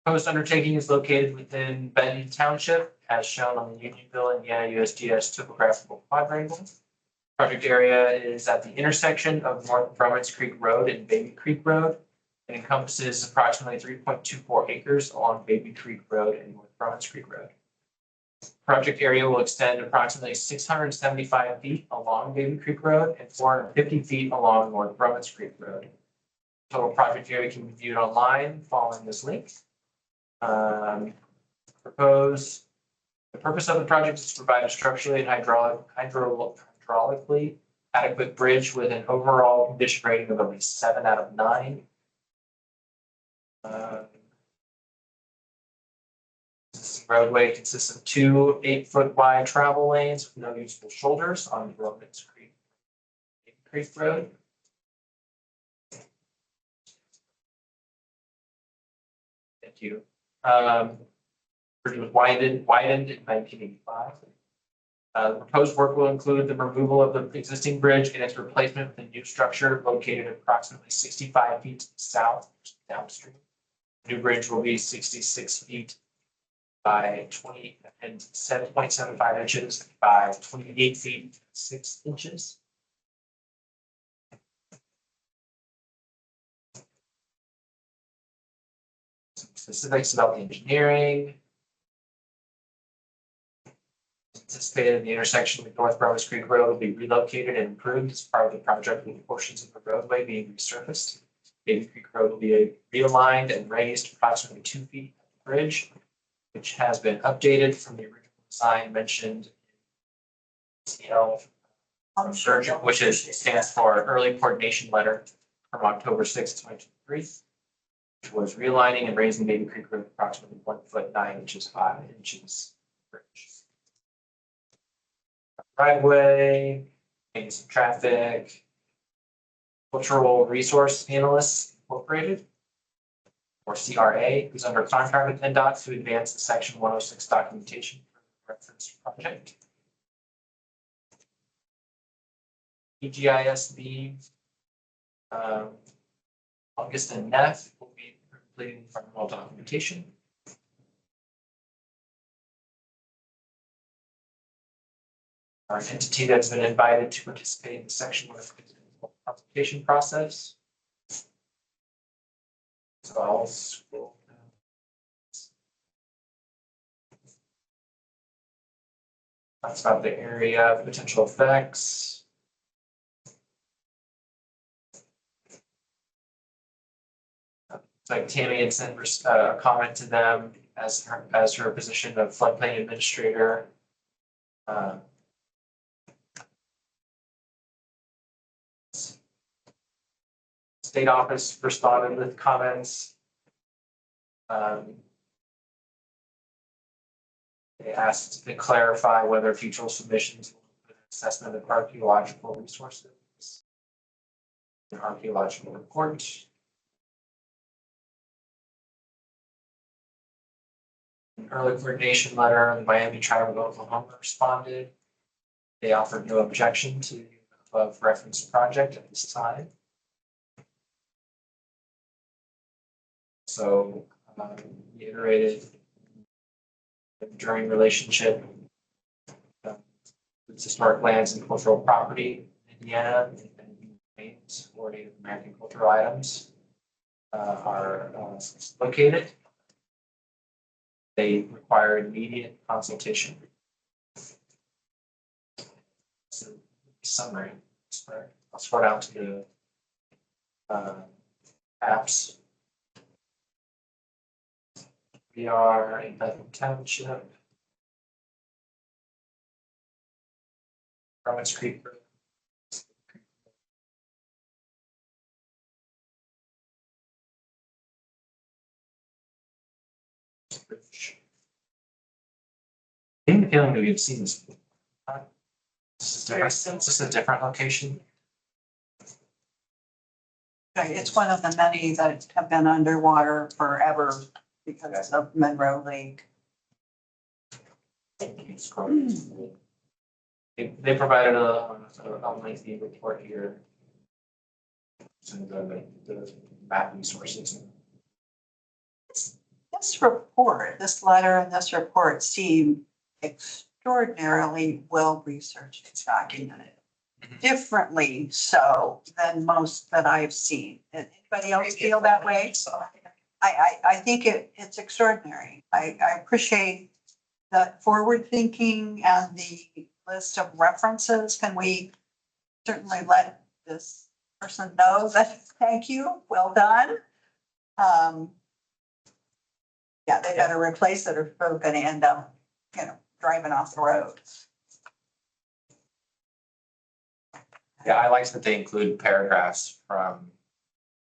Proposed undertaking is located within Benton Township as shown on the Unionville, Indiana USGS topographical quadrangle. Project area is at the intersection of North Brummels Creek Road and Baby Creek Road. It encompasses approximately 3.24 acres along Baby Creek Road and North Brummels Creek Road. Project area will extend approximately 675 feet along Baby Creek Road and 450 feet along North Brummels Creek Road. Total project area can be viewed online following this link. The purpose of the project is to provide a structurally and hydraulically adequate bridge with an overall condition rating of at least 7 out of 9. This roadway consists of 2 8-foot wide travel lanes with no usable shoulders on Brummels Creek Road. Thank you. Bridge was widened in 1985. The proposed work will include the removal of the existing bridge and its replacement with a new structure located approximately 65 feet south downstream. The new bridge will be 66 feet by 20 and 7.75 inches by 28 feet 6 inches. Some specifics about the engineering. Anticipated the intersection with North Brummels Creek Road will be relocated and improved as part of the project, with portions of the roadway being resurfaced. Baby Creek Road will be realigned and raised approximately 2 feet at the bridge, which has been updated from the original design mentioned in CL version, which stands for Early Coordination Letter from October 6, 2023, which was realigning and raising Baby Creek Road approximately 1 foot 9 inches 5 inches bridge. Driveway, maybe some traffic. Cultural Resource Analysts Incorporated, or CRA, who's under contract with NDOT to advance the Section 106 documentation for the reference project. EGISB, August and Neff will be completing environmental documentation. Our entity that's been invited to participate in the Section 106 application process. So I'll scroll down. That's about the area, potential effects. Like Tammy had sent a comment to them as her position of floodplain administrator. State office responded with comments. They asked to clarify whether future submissions will include an assessment of archaeological resources, an archaeological report. An early coordination letter, the Miami Tribe of Oklahoma responded. They offered no objection to the above referenced project at this time. So reiterated enduring relationship with historic lands and cultural property in Indiana and remains or Native American cultural items are located. They require immediate consultation. So summary. I'll scroll down to the apps. We are in Bethel Township. Brummels Creek. I have the feeling that we've seen this. This is different. It's just a different location. Okay, it's one of the many that have been underwater forever because of Monroe Lake. They provided a lengthy report here. So the map resources. This report, this letter and this report seem extraordinarily well-researched and documented. Differently so than most that I've seen. Anybody else feel that way? I think it's extraordinary. I appreciate the forward thinking and the list of references. Can we certainly let this person know that, thank you, well done. Yeah, they better replace it or they're gonna end up, driving off the road. Yeah, I like that they include paragraphs from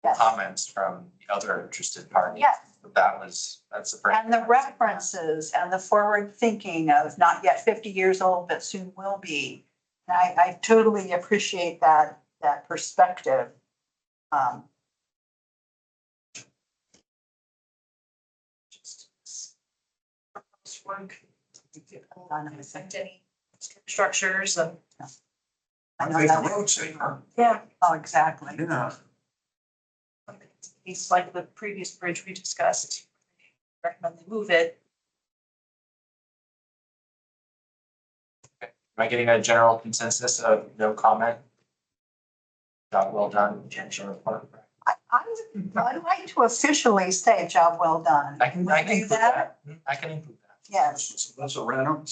Yes. comments from the other interested parties. Yes. That's the first. And the references and the forward thinking of not yet 50 years old, but soon will be. And I totally appreciate that perspective. Work, affect any structures and. I know Make the that. road safer. Yeah. Oh, exactly. Yeah. It's like the previous bridge we discussed. Recommend they move it. Am I getting a general consensus of no comment? Job well done, Jennifer report. I'd like to officially say job well done. I can Would you do include that. I can include that. Yes. That's a random.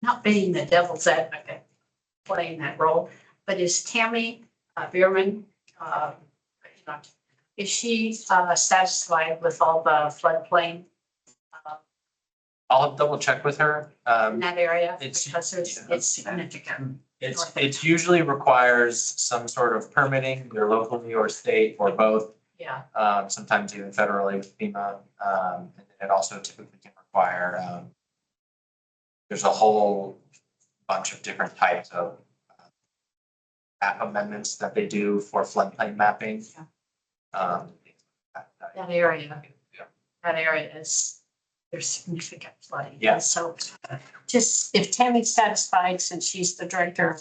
Not being the devil's advocate, playing that role, but is Tammy Bierman, is she satisfied with all the floodplain I'll double check with her. in that area? It's- Because it's significant. It's usually requires some sort of permitting, either locally or state or both. Yeah, Sometimes even federally with FEMA. And it also typically can require, there's a whole bunch of different types of map amendments that they do for floodplain mapping. that area, Yeah. that area is, there's significant flooding. Yeah. And so just if Tammy's satisfied, since she's the director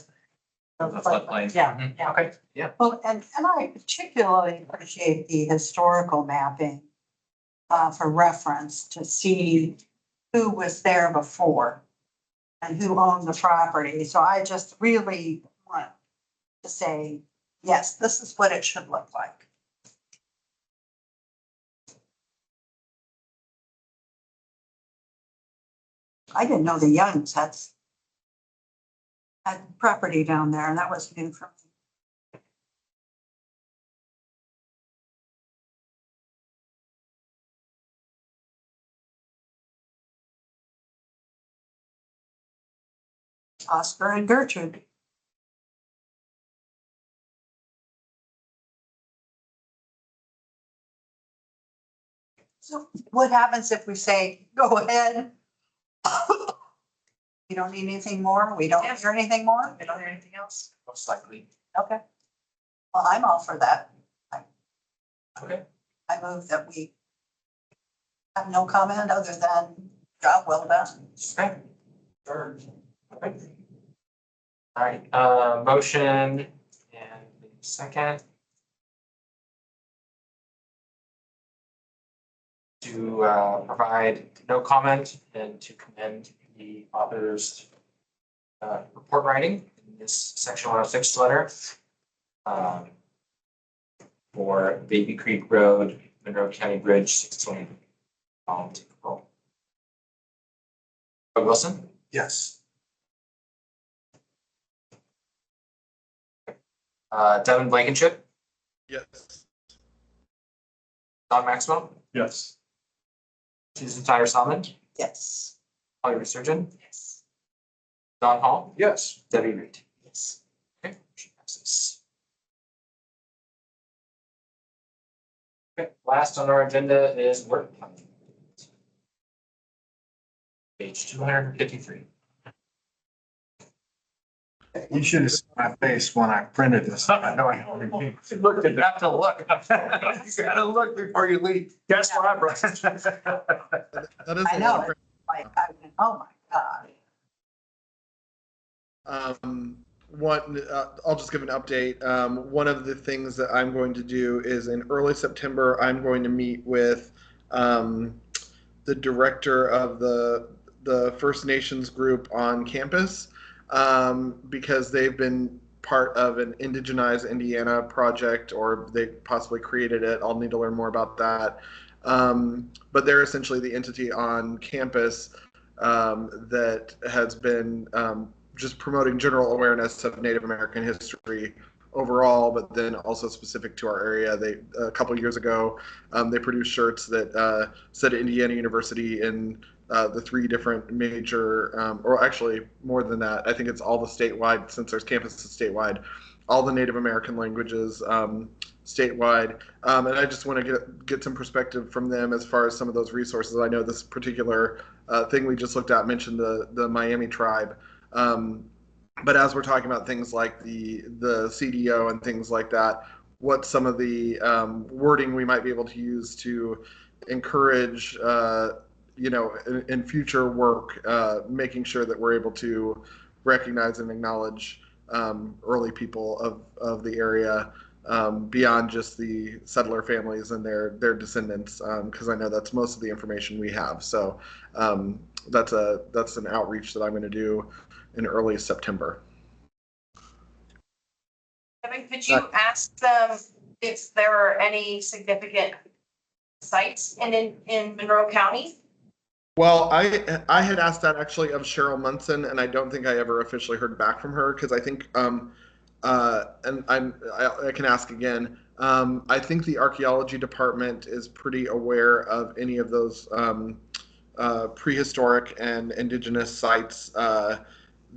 of The floodplain. Yeah, Mhm. yeah. Okay, yeah. Well, and I particularly appreciate the historical mapping for reference to see who was there before and who owned the property. So I just really want to say, yes, this is what it should look like. I didn't know the Youngs had property down there, and that was new for me. Oscar and Gertrude. So what happens if we say, go ahead? You don't need anything more? We don't hear anything more? I don't hear anything else. Most likely. Okay. Well, I'm all for that. Okay. I move that we have no comment other than job well done. Okay. Sure. Okay. All right, motion and second. To provide no comment and to commend the author's report writing in this section 106 letter. For Baby Creek Road, Monroe County Bridge 620. Doug Wilson, Yes. Devin Blankenship, Yes. Don Maxwell, Yes. Susan Tyler Salmon, Yes. Holly Resurgent, Yes. Don Hall, Yes. Debbie Reed. Yes. Okay, motion passes. Okay, last on our agenda is work plan. Page 253. You should have seen my face when I printed this. I know I Look, you have to look. You gotta look before you leave. Guess what I brought? That is I a know lot it. Like, I went, oh my God. I'll just give an update. One of the things that I'm going to do is in early September, I'm going to meet with the director of the the First Nations group on campus, because they've been part of an Indigenize Indiana project, or they possibly created it. I'll need to learn more about that. But they're essentially the entity on campus that has been just promoting general awareness of Native American history overall, but then also specific to our area. They a couple years ago, they produced shirts that said Indiana University in the 3 different major, or actually more than that. I think it's all the statewide, since there's campuses statewide, all the Native American languages statewide. And I just want to get some perspective from them as far as some of those resources. I know this particular thing we just looked at mentioned the Miami tribe. But as we're talking about things like the CDO and things like that, what some of the wording we might be able to use to encourage, in future work, making sure that we're able to recognize and acknowledge early people of the area, beyond just the settler families and their descendants, because I know that's most of the information we have. So that's an outreach that I'm going to do in early September. Kevin, could you ask them if there are any significant sites in Monroe County? Well, I had asked that actually of Cheryl Munson, and I don't think I ever officially heard back from her, because I think and I can ask again. I think the archaeology department is pretty aware of any of those prehistoric and indigenous sites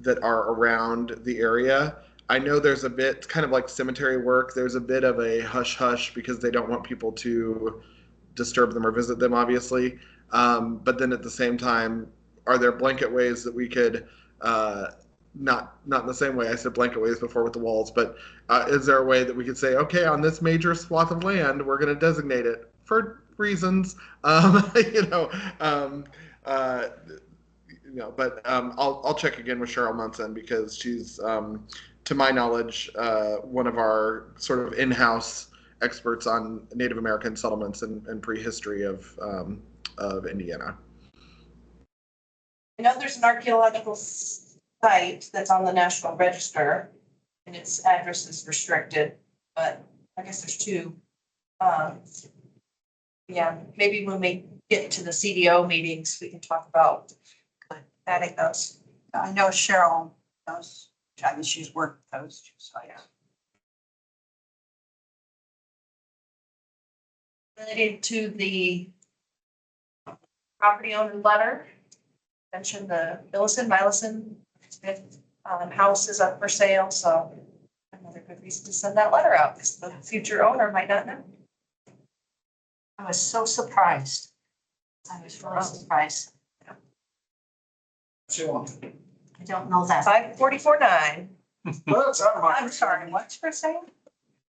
that are around the area. I know there's a bit, kind of like cemetery work, there's a bit of a hush-hush because they don't want people to disturb them or visit them, obviously. But then at the same time, are there blanket ways that we could, not in the same way I said blanket ways before with the walls, but is there a way that we could say, okay, on this major swath of land, we're going to designate it for reasons, but I'll check again with Cheryl Munson, because she's, to my knowledge, one of our sort of in-house experts on Native American settlements and prehistory of Indiana. I know there's an archaeological site that's on the National Register, and its address is restricted, but I guess there's 2. Yeah, maybe when we get to the CDO meetings, we can talk about adding those. I know Cheryl knows, I mean, she's worked those 2 sites. Related to the property owner letter, mentioned the Millison Smith house is up for sale, so another good reason to send that letter out, because the future owner might not know. I was so surprised. I was really surprised. I don't know that. 544-9. Well, it's out of my. I'm sorry, what's for sale?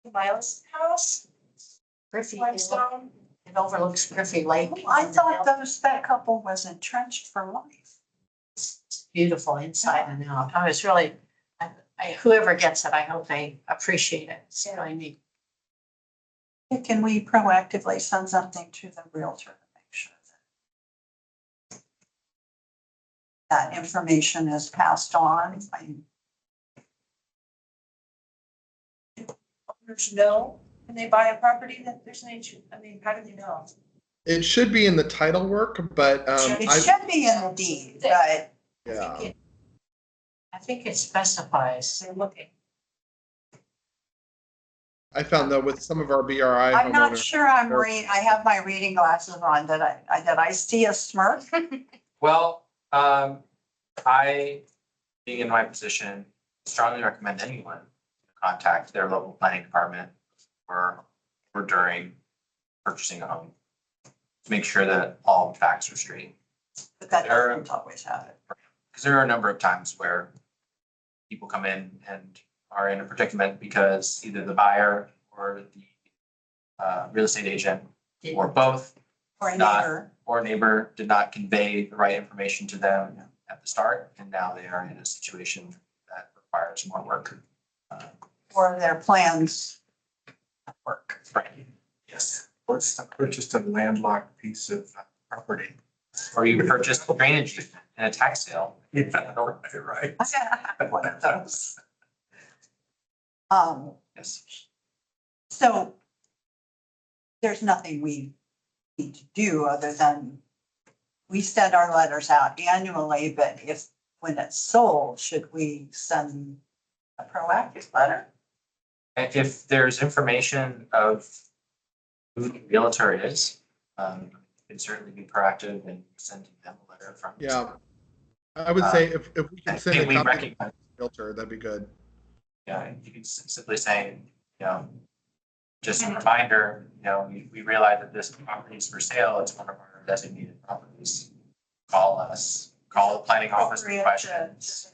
The Milas house, Griffey, it limestone. overlooks Griffey Lake. Oh, I thought that couple was entrenched for life. It's beautiful inside and out. I was really, whoever gets it, I hope they appreciate it. It's really neat. Can we proactively send something to the realtor to make sure that information is passed on? Owners know when they buy a property that there's an issue. I mean, how do they know? It should be in the title work, but It should be in the deed, but yeah. I think it specifies. They're looking. I found though with some of our BRI I'm not homeowners, sure I have my reading glasses on. Did I see a smirk? Well, I, being in my position, strongly recommend anyone contact their local planning department or during purchasing a home to make sure that all facts are straight. But that doesn't always happen. Because there are a number of times where people come in and are in a predicament because either the buyer or the real estate agent or both Or a not- neighbor. or neighbor did not convey the right information to them at the start, and now they are in a situation that requires more work. Or their plans work. Right. Yes. Purchased a landlocked piece of property. Or you purchased drainage in a tax sale. Right. One of those. Yes. So there's nothing we need to do other than we send our letters out annually, but if, when it's sold, should we send a proactive letter? And if there's information of who the realtor is, you can certainly be proactive in sending them a letter from. Yeah. I would say if we I can send think a we copy to recognize, the realtor, that'd be good. yeah, you can simply say, you know, just a reminder, you know, we realize that this property is for sale. It's one of our designated properties. Call us, call the planning office with questions.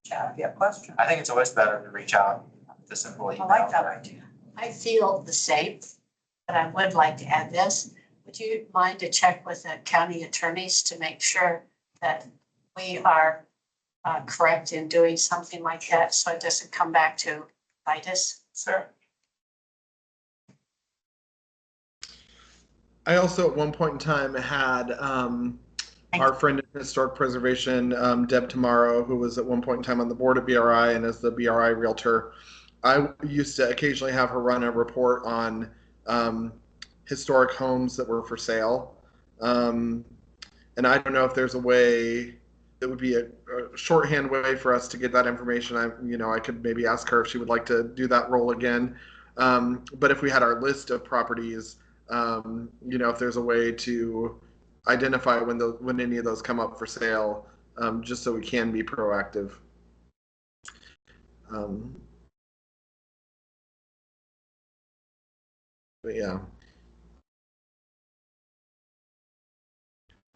Chat if you have questions. I think it's always better to reach out with a simple I email. like that idea. I feel the same, but I would like to add this. Would you mind to check with the county attorneys to make sure that we are correct in doing something like that, so it doesn't come back to bite us? Sure. I also at one point in time had our friend in historic preservation, Deb Tomorrow, who was at one point in time on the board at BRI and as the BRI realtor. I used to occasionally have her run a report on historic homes that were for sale. And I don't know if there's a way that would be a shorthand way for us to get that information. I could maybe ask her if she would like to do that role again. But if we had our list of properties, if there's a way to identify when any of those come up for sale, just so we can be proactive. But yeah.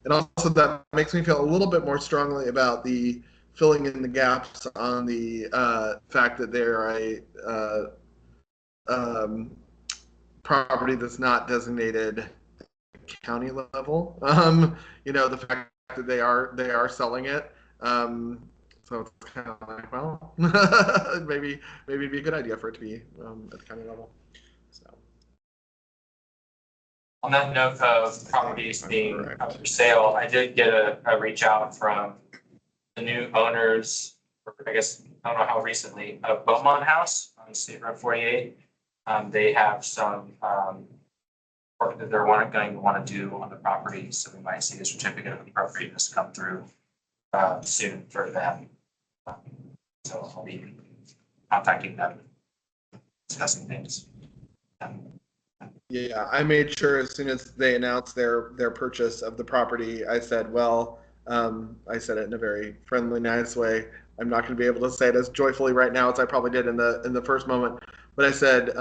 And also that makes me feel a little bit more strongly about the filling in the gaps on the fact that they're a property that's not designated county level. The fact that they are selling it. So it's kind of like, well, maybe it'd be a good idea for it to be at the county level. So. On that note of properties being up for sale, I did get a reach out from the new owners, or I guess, I don't know how recently, of Beaumont House on State Road 48. They have some work that they're going to want to do on the property, so we might see a certificate of appropriateness come through soon for them. So I'll be contacting them, discussing things. Yeah, I made sure as soon as they announced their purchase of the property, I said, well, I said it in a very friendly, nice way. I'm not going to be able to say it as joyfully right now as I probably did in the first moment, but I said,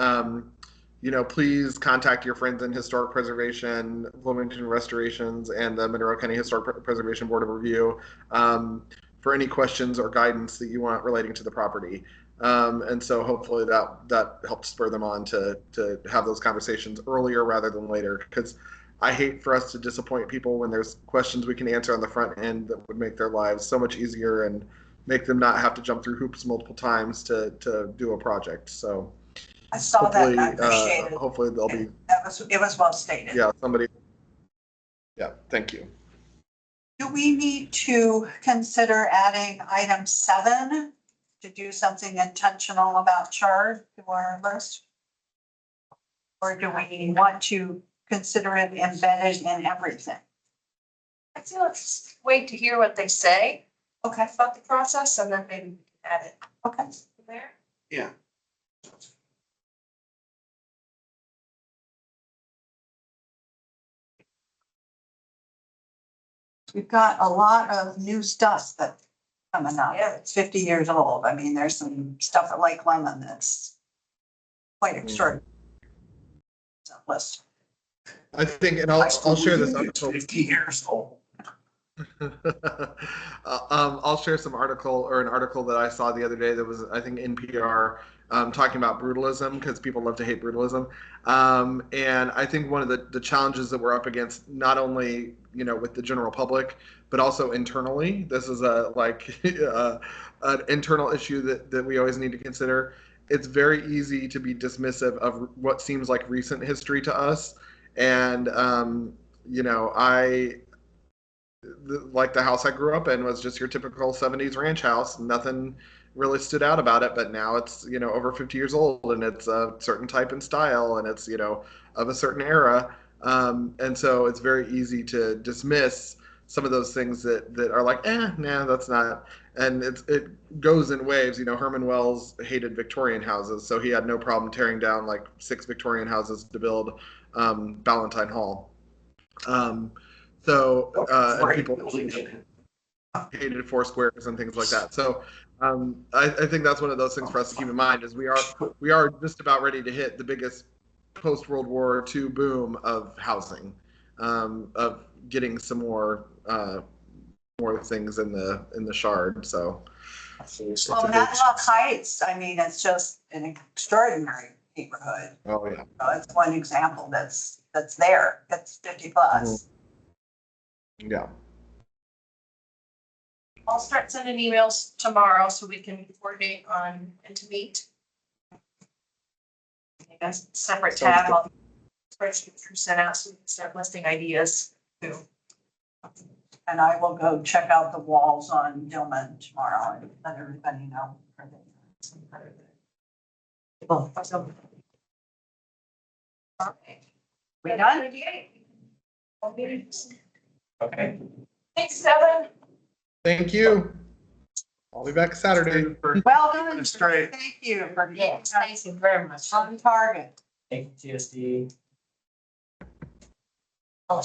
please contact your friends in Historic Preservation, Bloomington Restorations, and the Monroe County Historic Preservation Board of Review for any questions or guidance that you want relating to the property. And so hopefully that helped spur them on to have those conversations earlier rather than later, because I hate for us to disappoint people when there's questions we can answer on the front end that would make their lives so much easier and make them not have to jump through hoops multiple times to do a project. So I saw that and I appreciate it. Hopefully they'll be. It was well stated. Yeah, somebody. Yeah, thank you. Do we need to consider adding item 7 to do something intentional about chard to our list? Or do we want to consider it embedded in everything? I feel let's wait to hear what they say Okay, about the process and then maybe we can add it okay. there. Yeah. We've got a lot of new stuff that's coming up. Yeah. It's 50 years old. I mean, there's some stuff at Lake Lemon that's quite extraordinary. So let's. I think, and I'll share this article. 50 years old. I'll share an article that I saw the other day that was, I think, NPR, talking about brutalism, because people love to hate brutalism. And I think one of the challenges that we're up against, not only, with the general public, but also internally, this is an internal issue that we always need to consider. It's very easy to be dismissive of what seems like recent history to us. And, like the house I grew up in was just your typical 70s ranch house. Nothing really stood out about it, but now it's, over 50 years old and it's a certain type and style and it's, of a certain era. And so it's very easy to dismiss some of those things that are like, nah, that's not. And it goes in waves. Herman Wells hated Victorian houses, so he had no problem tearing down like 6 Victorian houses to build Ballantine Hall. And people hated four squares and things like that. So I think that's one of those things for us to keep in mind is we are just about ready to hit the biggest post World War II boom of housing, of getting some more things in the Shard. So Well, Matlock Heights, I mean, it's just an extraordinary neighborhood. oh yeah. It's one example that's there, that's 50 plus. Yeah. I'll start sending emails tomorrow so we can coordinate on and to meet. I guess separate tab on spreadsheet you sent out so we can start listing ideas too. And I will go check out the walls on Dillman tomorrow and let everybody know. Awesome. All right. We done? Okay. Thanks, Devin. Thank you. I'll be back Saturday. Well done. Straight. Thank you for Yes, thank you very much. on target. Thank you, TSD. Oh,